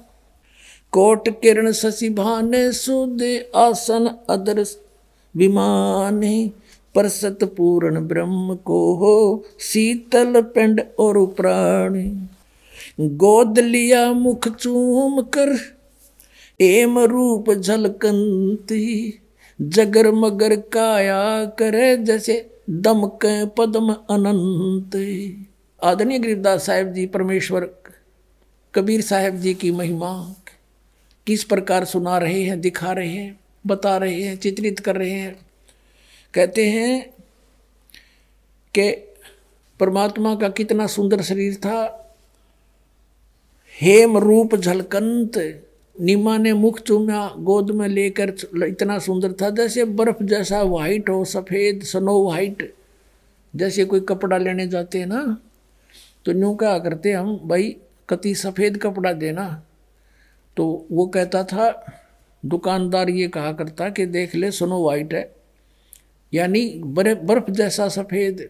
[SPEAKER 2] कोट किरण शशि भाने सुदे आसन अदर विमाने, परसत पूर्ण ब्रह्म को हो शीतल पिंड और प्राण, गोद लिया मुख चूम कर एम रूप झलकंती, जगर मगर काया करे जैसे दमके पद्म अनंत। आदरणीय गरीबदास साहिब जी परमेश्वर कबीर साहिब जी की महिमा किस प्रकार सुना रहे हैं, दिखा रहे हैं, बता रहे हैं, चित्रित कर रहे हैं। कहते हैं कि परमात्मा का कितना सुंदर शरीर था, हेम रूप झलकंत, नीमा ने मुख चूमा गोद में लेकर, इतना सुंदर था जैसे बर्फ जैसा वाइट हो, सफ़ेद स्नो वाइट। जैसे कोई कपड़ा लेने जाते हैं ना, तो यूँ क्या करते हम, भाई कति सफ़ेद कपड़ा देना, तो वो कहता था, दुकानदार ये कहा करता कि देख ले स्नो वाइट है, यानी बर्फ जैसा सफ़ेद।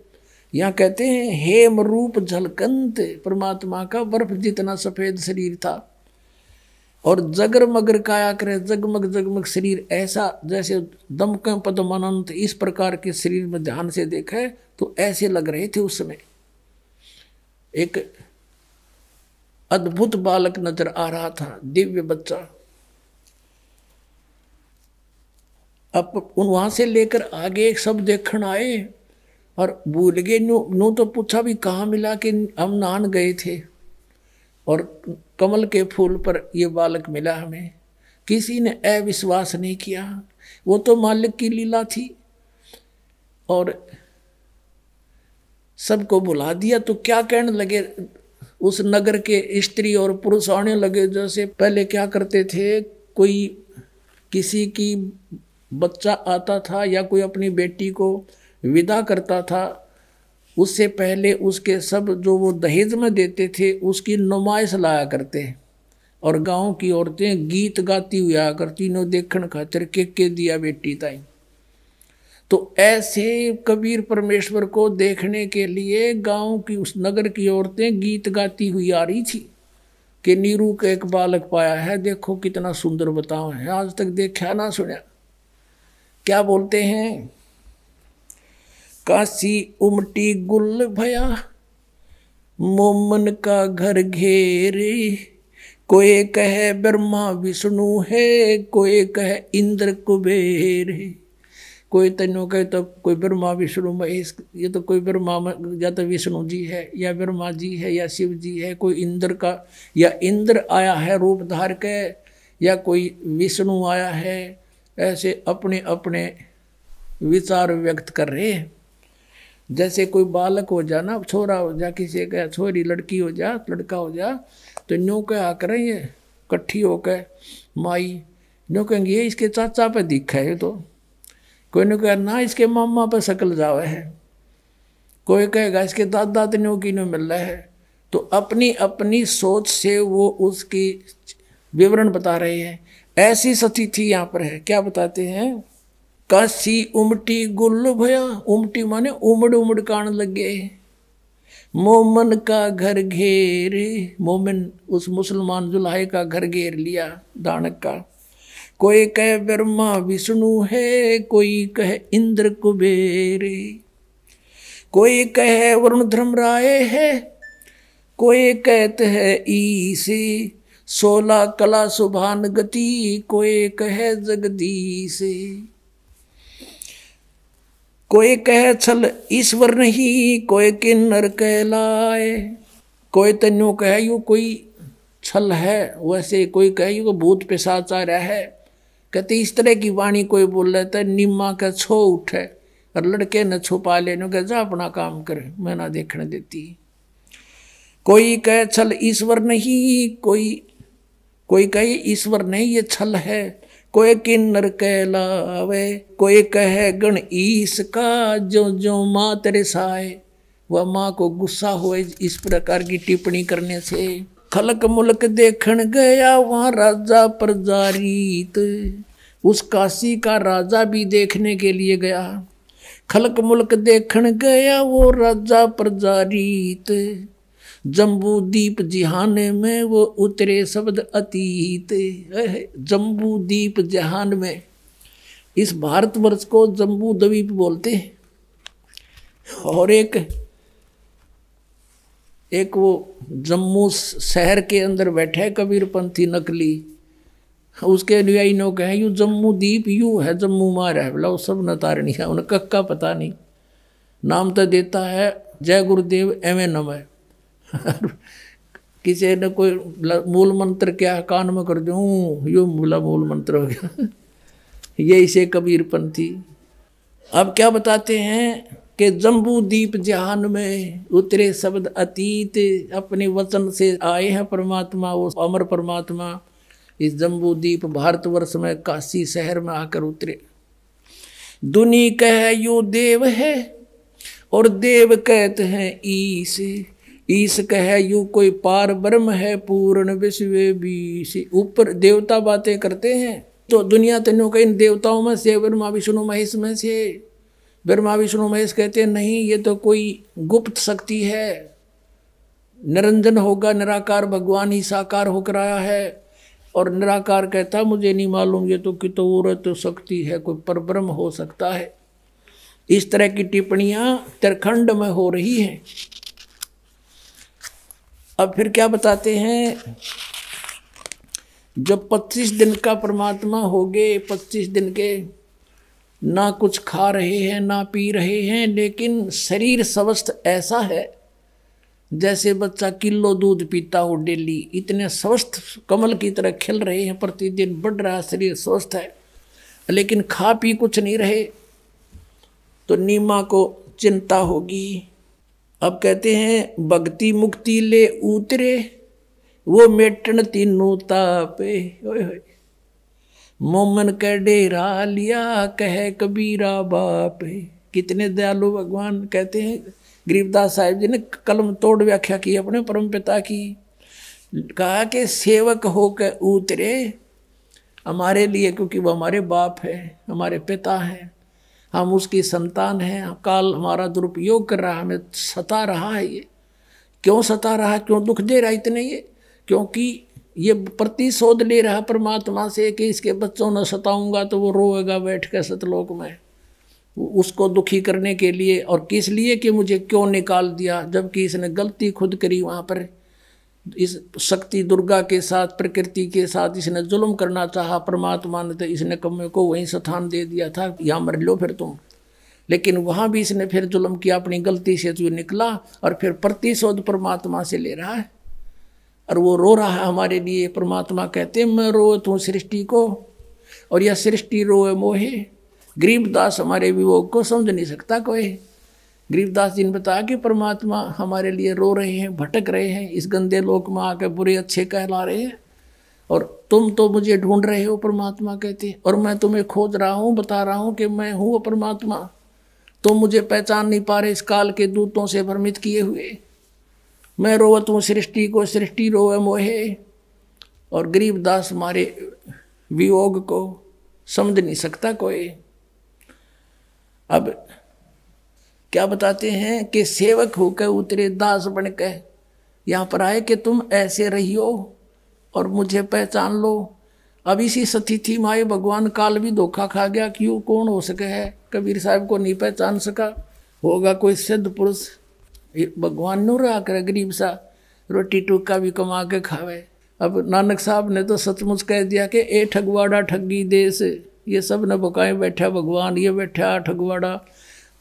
[SPEAKER 2] यहाँ कहते हैं हेम रूप झलकंत, परमात्मा का बर्फ जितना सफ़ेद शरीर था, और जगर मगर काया करे, जगमग जगमग शरीर, ऐसा जैसे दमकं पद्मानंत, इस प्रकार के शरीर में ध्यान से देखा तो ऐसे लग रहे थे उस समय। एक अद्भुत बालक नजर आ रहा था, दिव्य बच्चा। अब वहां से लेकर आगे एक सब देखण आए और भूल गए, नो तो पूछा भी कहाँ मिला, कि हम नहान गए थे और कमल के फूल पर ये बालक मिला हमें। किसी ने अविश्वास नहीं किया, वो तो मालिक की लीला थी, और सबको बुला दिया। तो क्या कहने लगे उस नगर के स्त्री और पुरुष, आने लगे जैसे पहले क्या करते थे, कोई किसी की बच्चा आता था या कोई अपनी बेटी को विदा करता था, उससे पहले उसके सब जो वो दहेज में देते थे उसकी नुमाइश लाया करते, और गांव की औरतें गीत गाती हुई आया करती, नो देखण खातिर के दिया बेटी ताई। तो ऐसे कबीर परमेश्वर को देखने के लिए गांव की, उस नगर की औरतें गीत गाती हुई आ रही थी कि नीरू का एक बालक पाया है, देखो कितना सुंदर बताओ है, आज तक देखा ना सुना। क्या बोलते हैं, काशी उमटी गुल भया मोमन का घर घेरे, कोई कहे ब्रह्मा विष्णु है, कोई कहे इंद्र कुबेर है। कोई तन्नो कहे तो कोई ब्रह्मा विष्णु महेश, ये तो कोई ब्रह्मा या तो विष्णु जी है या ब्रह्मा जी है या शिव जी है, कोई इंद्र का या इंद्र आया है रूप धार के, या कोई विष्णु आया है। ऐसे अपने अपने विचार व्यक्त कर रहे हैं। जैसे कोई बालक हो जा ना, छोरा हो जा, किसी का छोरी, लड़की हो जा, लड़का हो जा, तो न्यू क्या करें ये इकट्ठी होकर माई न्यू कहेंगे ये इसके चाचा पे दिखा है, तो कोई ने कहा ना इसके मामा पे शक्ल जावे है, कोई कहेगा इसके दादा तन्यों की न मिल रहा है। तो अपनी अपनी सोच से वो उसकी विवरण बता रहे हैं। ऐसी स्थिति यहाँ पर है। क्या बताते हैं, काशी उमटी गुल भया, उमटी माने उमड़ उमड़ कान लगे, मोमन का घर घेरे, मोमिन उस मुसलमान जुल्हे का घर घेर लिया दानक का। कोई कहे ब्रह्मा विष्णु है, कोई कहे इंद्र कुबेर, कोई कहे वरुण धर्मराय है, कोई कहते है ईसे, 16 कला सुभान गति, कोई कहे जगदीश, कोई कहे छल ईश्वर नहीं, कोई किन्नर कहलाए। कोई तन्यो कहे यू कोई छल है, वैसे कोई कहे यू भूत पिशाच आ रहा है। कहते इस तरह की वाणी कोई बोल रहा था, निम्मा का छो उठे और लड़के न छुपा लेने का, जा अपना काम करे, मैं ना देखने देती। कोई कहे छल ईश्वर नहीं, कोई कोई कहे ईश्वर नहीं ये छल है, कोई किन्नर कहलावे, कोई कहे गण ईश का जो जो माँ तेरे साए। वह माँ को गुस्सा हुए इस प्रकार की टिप्पणी करने से। खलक मुल्क देखण गया वहाँ राजा प्रजारीत, उस काशी का राजा भी देखने के लिए गया। खलक मुल्क देखण गया वो राजा प्रजारीत, जम्बू दीप जिहाने में वो उतरे शब्द अतीत। जम्बू दीप जहान में, इस भारतवर्ष को जम्बू द्वीप बोलते हैं। और एक वो जम्मू शहर के अंदर बैठे कबीरपंथी नकली, उसके अनुयायी नो कहे यू जम्मू दीप यू है, जम्मू मार है, बोला वो सब नतारणी है, उन्हें कक्का पता नहीं। नाम तो देता है जय गुरुदेव एवं नमः। किसी ने कोई मूल मंत्र क्या कान में कर दूं, यो बोला मूल मंत्र हो गया। ये इसे कबीरपंथी। अब क्या बताते हैं कि जम्बू दीप जहान में उतरे शब्द अतीत, अपने वचन से आए हैं परमात्मा, वो अमर परमात्मा इस जम्बू दीप भारतवर्ष में काशी शहर में आकर उतरे। दुनी कह यो देव है और देव कहते हैं ईश, ईश कह यू कोई पार ब्रह्म है पूर्ण विश्व बीस। ऊपर देवता बातें करते हैं तो दुनिया तेनों का इन देवताओं में से ब्रह्मा विष्णु महेश में से। ब्रह्मा विष्णु महेश कहते हैं नहीं ये तो कोई गुप्त शक्ति है, निरंजन होगा, निराकार भगवान ही साकार होकर आया है। और निराकार कहता मुझे नहीं मालूम ये तो कितोरत शक्ति है, कोई परब्रह्म हो सकता है। इस तरह की टिप्पणियां त्रिखंड में हो रही हैं। अब फिर क्या बताते हैं, जब 25 दिन का परमात्मा हो गए, 25 दिन के ना कुछ खा रहे हैं ना पी रहे हैं, लेकिन शरीर स्वस्थ ऐसा है जैसे बच्चा किलो दूध पीता हो डेली, इतने स्वस्थ कमल की तरह खिल रहे हैं, प्रतिदिन बढ़ रहा शरीर स्वस्थ है, लेकिन खा पी कुछ नहीं रहे। तो नीमा को चिंता होगी। अब कहते हैं भक्ति मुक्ति ले उतरे वो मेटन तीनों तापे। मोमन का डेरा लिया कहे कबीरा बाप। कितने दयालु भगवान। कहते हैं गरीबदास साहिब जी ने कलम तोड़ व्याख्या की अपने परम पिता की। कहा कि सेवक होकर उतरे हमारे लिए, क्योंकि वो हमारे बाप है, हमारे पिता हैं, हम उसकी संतान हैं। काल हमारा दुरुपयोग कर रहा है, हमें सता रहा है। ये क्यों सता रहा है, क्यों दुख दे रहा है इतने ये? क्योंकि ये प्रतिशोध ले रहा परमात्मा से कि इसके बच्चों ने सताऊंगा तो वो रोएगा बैठ कर सतलोक में, उसको दुखी करने के लिए। और किस लिए कि मुझे क्यों निकाल दिया, जबकि इसने गलती खुद करी। वहाँ पर इस शक्ति दुर्गा के साथ, प्रकृति के साथ इसने जुल्म करना चाहा परमात्मा ने, तो इसने कम्मे को वहीं स्थान दे दिया था, यहाँ मर लो फिर तुम। लेकिन वहाँ भी इसने फिर जुल्म किया, अपनी गलती से जो निकला, और फिर प्रतिशोध परमात्मा से ले रहा है। और वो रो रहा है हमारे लिए। परमात्मा कहते मैं रो तू सृष्टि को, और यह सृष्टि रोए मोहे। गरीबदास हमारे वियोग को समझ नहीं सकता कोई। गरीबदास जी ने बताया कि परमात्मा हमारे लिए रो रहे हैं, भटक रहे हैं, इस गंदे लोक में आकर बुरे अच्छे कहला रहे हैं, और तुम तो मुझे ढूंढ रहे हो। परमात्मा कहते और मैं तुम्हें खोज रहा हूँ, बता रहा हूँ कि मैं हूँ परमात्मा। तुम मुझे पहचान नहीं पा रहे, इस काल के दूतों से भ्रमित किए हुए। मैं रोवत हूँ सृष्टि को, सृष्टि रोए मोहे। और गरीबदास हमारे वियोग को समझ नहीं सकता कोई। अब क्या बताते हैं कि सेवक होकर उतरे दास बनकर यहाँ पर आए कि तुम ऐसे रहियो और मुझे पहचान लो। अब इसी स्थिति में आए भगवान काल भी धोखा खा गया। क्यों, कौन हो सके है, कबीर साहब को नहीं पहचान सका। होगा कोई सिद्ध पुरुष। भगवान न रहा करे गरीब सा, रोटी टूका भी कमा के खावे। अब नानक साहब ने तो सचमुच कह दिया कि ए ठगवाड़ा ठगी देश, ये सब न बुकाए बैठा भगवान, ये बैठा ठगवाड़ा।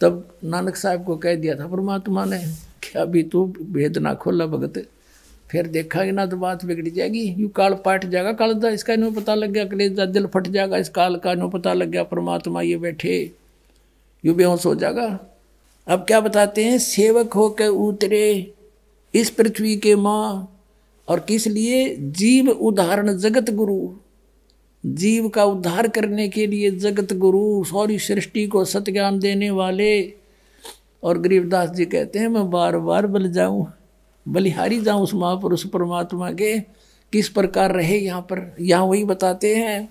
[SPEAKER 2] तब नानक साहब को कह दिया था परमात्मा ने कि अभी तू भेद ना खोला भगत, फिर देखा ना तो बात बिगड़ जाएगी। यू काल पाट जाएगा, कालदा इसका इन्हों पता लग गया, कलेजा दिल फट जाएगा, इस काल का इन्हों पता लग गया परमात्मा ये बैठे, यू बेहोश हो जाएगा। अब क्या बताते हैं, सेवक होकर उतरे इस पृथ्वी के माँ, और किस लिए? जीव उदाहरण जगत गुरु, जीव का उद्धार करने के लिए जगत गुरु, सारी सृष्टि को सत्य ज्ञान देने वाले। और गरीबदास जी कहते हैं मैं बार बार बल जाऊं, बलिहारी जाऊं उस महापुरुष परमात्मा के। किस प्रकार रहे यहाँ पर, यहाँ वही बताते हैं,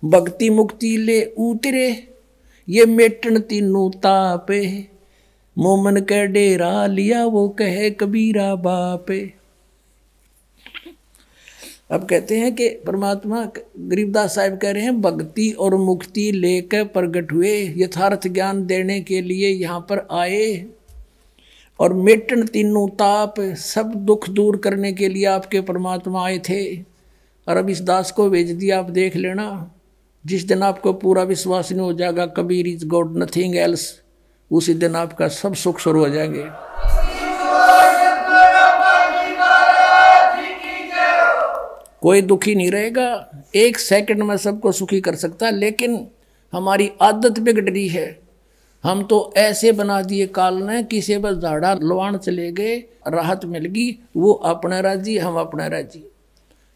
[SPEAKER 2] भक्ति मुक्ति ले उतरे ये मेटन तीनों तापे, मोमन के डेरा लिया वो कहे कबीरा बापे। अब कहते हैं कि परमात्मा, गरीबदास साहब कह रहे हैं, भक्ति और मुक्ति लेकर प्रकट हुए, यथार्थ ज्ञान देने के लिए यहाँ पर आए। और मेटन तीनों ताप, सब दुख दूर करने के लिए आपके परमात्मा आए थे। और अब इस दास को भेज दिया, आप देख लेना। जिस दिन आपको पूरा विश्वास नहीं हो जाएगा Kabir is God nothing else, उसी दिन आपका सब सुख शुरू हो जाएंगे। कोई दुखी नहीं रहेगा, एक सेकंड में सबको सुखी कर सकता है। लेकिन हमारी आदत बिगड़ रही है, हम तो ऐसे बना दिए काल ने, किसी बस झाड़ा लवाण चले गए, राहत मिल गई, वो अपना राजी हम अपना राजी।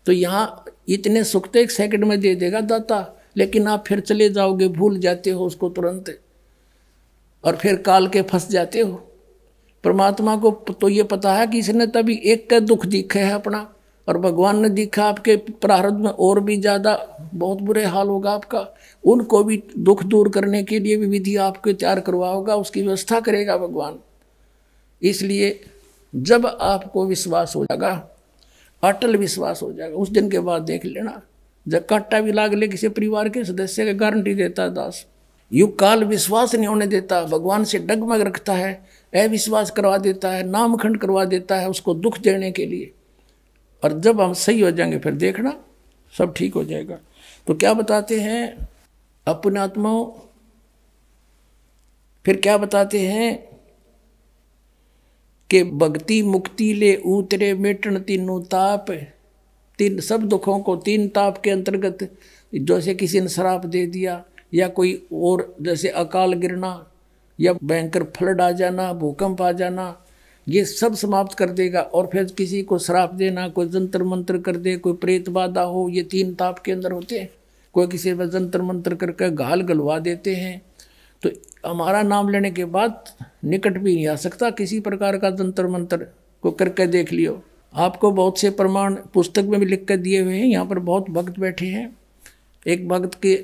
[SPEAKER 2] तो यहाँ इतने सुख तो एक सेकंड में दे देगा दाता, लेकिन आप फिर चले जाओगे, भूल जाते हो उसको तुरंत, और फिर काल के फंस जाते हो। परमात्मा को तो ये पता है कि इसने तभी एक का दुख दिखा है अपना, और भगवान ने दिखा आपके प्रारब्ध में और भी ज़्यादा बहुत बुरे हाल होगा आपका, उनको भी दुख दूर करने के लिए भी विधि आपको तैयार करवाओगा, उसकी व्यवस्था करेगा भगवान। इसलिए जब आपको विश्वास हो जाएगा, अटल विश्वास हो जाएगा, उस दिन के बाद देख लेना, जब कांटा भी लाग ले किसी परिवार के सदस्य का, गारंटी देता है दास। युग काल विश्वास नहीं होने देता, भगवान से डगमग रखता है, अविश्वास करवा देता है, नामखंड करवा देता है उसको दुख देने के लिए। और जब हम सही हो जाएंगे फिर देखना सब ठीक हो जाएगा। तो क्या बताते हैं अपने आत्माओं, फिर क्या बताते हैं कि भक्ति मुक्ति ले उतरे मेटन तीनों ताप, तीन सब दुखों को तीन ताप के अंतर्गत, जैसे किसी ने श्राप दे दिया, या कोई और जैसे अकाल गिरना, या भयंकर फ्लड आ जाना, भूकंप आ जाना, ये सब समाप्त कर देगा। और फिर किसी को श्राप देना, कोई जंतर मंत्र कर दे, कोई प्रेत बाधा हो, ये तीन ताप के अंदर होते हैं। कोई किसी पर जंतर मंत्र करके घाल गलवा देते हैं। तो हमारा नाम लेने के बाद निकट भी नहीं आ सकता किसी प्रकार का जंतर मंत्र को करके देख लियो। आपको बहुत से प्रमाण पुस्तक में भी लिख कर दिए हुए हैं। यहाँ पर बहुत भक्त बैठे हैं। एक भक्त के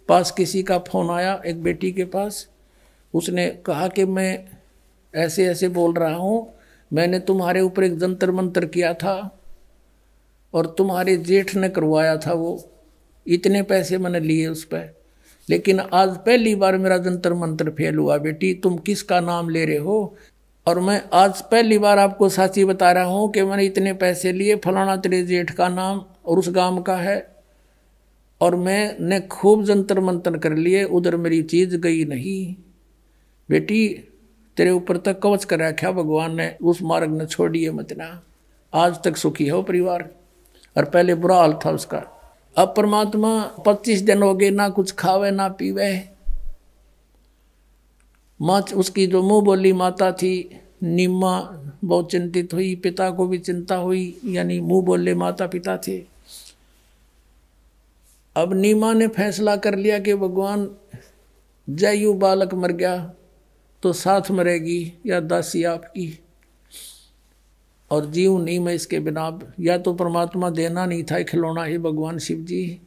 [SPEAKER 2] पास किसी का फोन आया, एक बेटी के पास, उसने कहा कि मैं ऐसे ऐसे बोल रहा हूँ, मैंने तुम्हारे ऊपर एक जंतर मंत्र किया था और तुम्हारे जेठ ने करवाया था, वो इतने पैसे मैंने लिए उस पर, लेकिन आज पहली बार मेरा जंतर मंत्र फेल हुआ। बेटी तुम किसका नाम ले रहे हो? और मैं आज पहली बार आपको साची बता रहा हूँ कि मैंने इतने पैसे लिए, फलाना तेरे जेठ का नाम और उस गांव का है, और मैंने खूब जंतर मंत्र कर लिए, उधर मेरी चीज गई नहीं। बेटी तेरे ऊपर तक कवच कर रखा भगवान ने, उस मार्ग ने छोड़िए मत ना। आज तक सुखी हो परिवार, और पहले बुरा हाल था उसका। अब परमात्मा 25 दिन हो गए, ना कुछ खावे ना पीवे। माँ उसकी जो मुंह बोली माता थी नीमा, बहुत चिंतित हुई, पिता को भी चिंता हुई, यानी मुंह बोले माता पिता थे। अब नीमा ने फैसला कर लिया कि भगवान जयू बालक मर गया तो साथ मरेगी या दासी आपकी, और जीव नहीं मैं इसके बिना। या तो परमात्मा देना नहीं था, खिलौना ही भगवान शिव जी,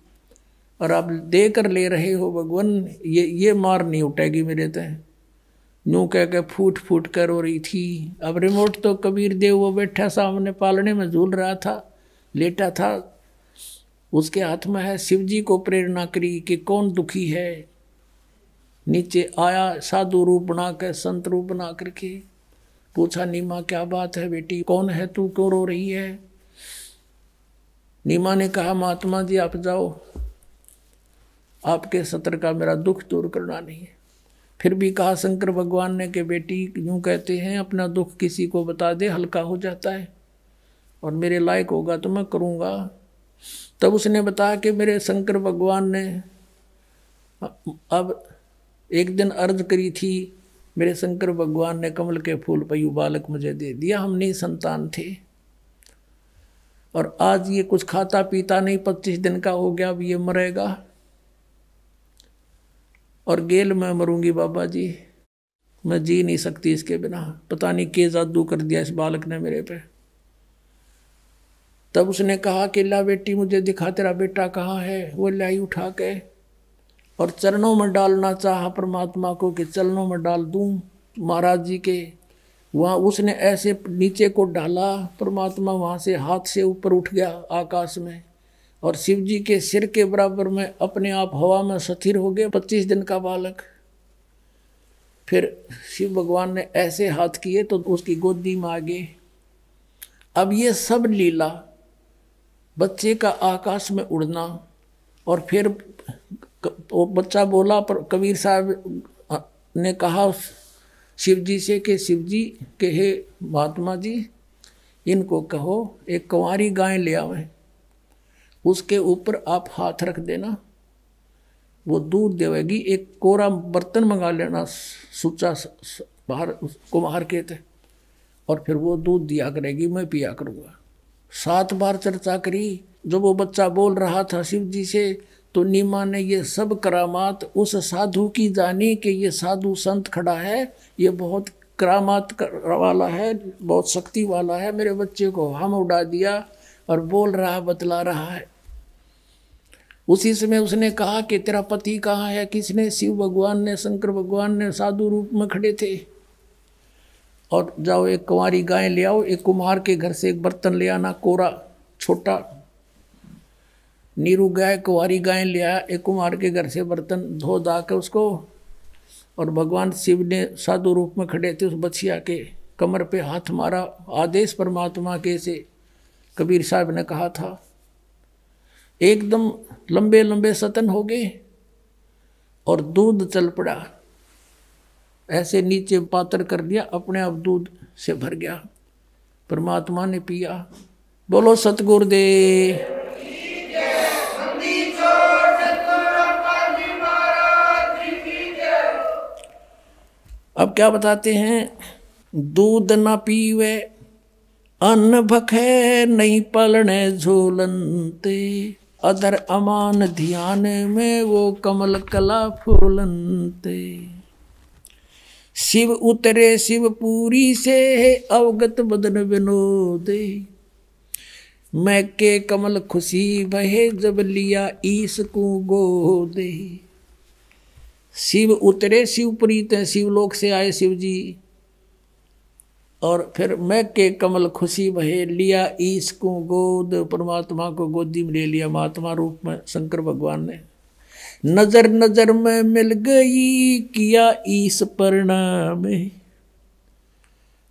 [SPEAKER 2] और आप दे कर ले रहे हो भगवान, ये मार नहीं उठेगी मेरे तय। यूँ कह के फूट फूट कर रो रही थी। अब रिमोट तो कबीर देव वो बैठा सामने पालने में झूल रहा था, लेटा था, उसके हाथ में है। शिव जी को प्रेरणा करी कि कौन दुखी है। नीचे आया साधु रूप बना कर, संत रूप बना करके पूछा, नीमा क्या बात है बेटी, कौन है तू, क्यों रो रही है? नीमा ने कहा, महात्मा जी आप जाओ, आपके सत्र का मेरा दुख दूर करना नहीं है। फिर भी कहा शंकर भगवान ने कि बेटी यूँ कहते हैं अपना दुख किसी को बता दे, हल्का हो जाता है, और मेरे लायक होगा तो मैं करूँगा। तब उसने बताया कि मेरे शंकर भगवान ने अब एक दिन अर्ज करी थी, मेरे शंकर भगवान ने कमल के फूल पर यू बालक मुझे दे दिया, हम नहीं संतान थे। और आज ये कुछ खाता पीता नहीं, 25 दिन का हो गया, अब ये मरेगा और गेल मैं मरूंगी बाबा जी, मैं जी नहीं सकती इसके बिना। पता नहीं क्या जादू कर दिया इस बालक ने मेरे पे। तब उसने कहा कि ला बेटी मुझे दिखा तेरा बेटा कहाँ है। वो लाई उठा के और चरणों में डालना चाहा परमात्मा को कि चरणों में डाल दूं महाराज जी के। वहाँ उसने ऐसे नीचे को डाला, परमात्मा वहाँ से हाथ से ऊपर उठ गया आकाश में और शिव जी के सिर के बराबर में अपने आप हवा में स्थिर हो गए 25 दिन का बालक। फिर शिव भगवान ने ऐसे हाथ किए तो उसकी गोदी में आ गए। अब ये सब लीला, बच्चे का आकाश में उड़ना, और फिर वो बच्चा बोला, पर कबीर साहब ने कहा शिव जी से कि शिव जी के हे महात्मा जी, इनको कहो एक कुंवारी गाय ले आवे, उसके ऊपर आप हाथ रख देना, वो दूध देवेगी। एक कोरा बर्तन मंगा लेना सुचा बाहर कुम्हार के थे, और फिर वो दूध दिया करेगी, मैं पिया करूँगा। 7 बार चर्चा करी। जब वो बच्चा बोल रहा था शिव जी से, तो नीमा ने ये सब करामात उस साधु की जानी कि ये साधु संत खड़ा है, ये बहुत करामात वाला है, बहुत शक्ति वाला है, मेरे बच्चे को हम उड़ा दिया और बोल रहा बतला रहा है। उसी समय उसने कहा कि तेरा पति कहाँ है? किसने? शिव भगवान ने, शंकर भगवान ने साधु रूप में खड़े थे। और जाओ एक कुंवारी गाय ले आओ, एक कुम्हार के घर से एक बर्तन ले आना, कोरा छोटा नीरू गाय कुंवारी गाय ले आया, एक कुम्हार के घर से बर्तन धो धा के उसको, और भगवान शिव ने साधु रूप में खड़े थे, उस बछिया के कमर पे हाथ मारा, आदेश परमात्मा के से कबीर साहब ने कहा था। एकदम लंबे लंबे सतन हो गए और दूध चल पड़ा, ऐसे नीचे पातर कर दिया, अपने आप दूध से भर गया। परमात्मा ने पिया। बोलो सतगुरुदेव। अब क्या बताते हैं? दूध न पीवे अन्न भखे, नहीं पलने झूलनते, अधर अमान ध्यान में वो कमल कला फूलनते। शिव उतरे शिवपुरी से, अवगत बदन विनोदे, मैं के कमल खुशी बहे, जब लिया ईस को गोदे। शिव उतरे शिवपुरी ते, शिवलोक से आए शिव जी, और फिर मैं के कमल खुशी बहे, लिया ईस को गोद, परमात्मा को गोदी में ले लिया महात्मा रूप में शंकर भगवान ने। नजर नजर में मिल गई, किया ईस प्रणाम।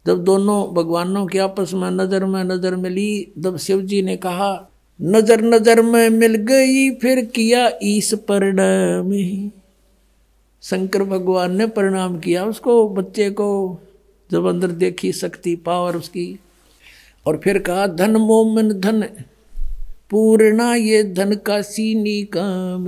[SPEAKER 2] जब दोनों भगवानों की आपस में नजर मिली, तब शिव जी ने कहा नजर नजर में मिल गई, फिर किया ईस प्रणाम। शंकर भगवान ने प्रणाम किया उसको, बच्चे को, जब अंदर देखी शक्ति पावर उसकी, और फिर कहा धन मोमन धन पूर्णा, ये धन का सीनी काम।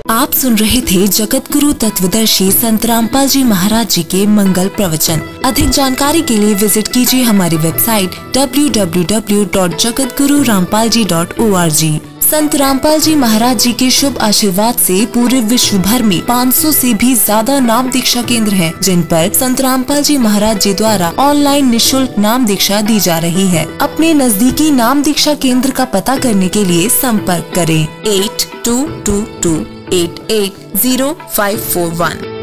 [SPEAKER 3] आप सुन रहे थे जगत गुरु तत्वदर्शी संत रामपाल जी महाराज जी के मंगल प्रवचन। अधिक जानकारी के लिए विजिट कीजिए हमारी वेबसाइट www.jagatgururampalji.org। संत रामपाल जी महाराज जी के शुभ आशीर्वाद से पूरे विश्व भर में 500 से भी ज्यादा नाम दीक्षा केंद्र हैं, जिन पर संत रामपाल जी महाराज जी द्वारा ऑनलाइन निशुल्क नाम दीक्षा दी जा रही है। अपने नजदीकी नाम दीक्षा केंद्र का पता करने के लिए संपर्क करें 8222880541।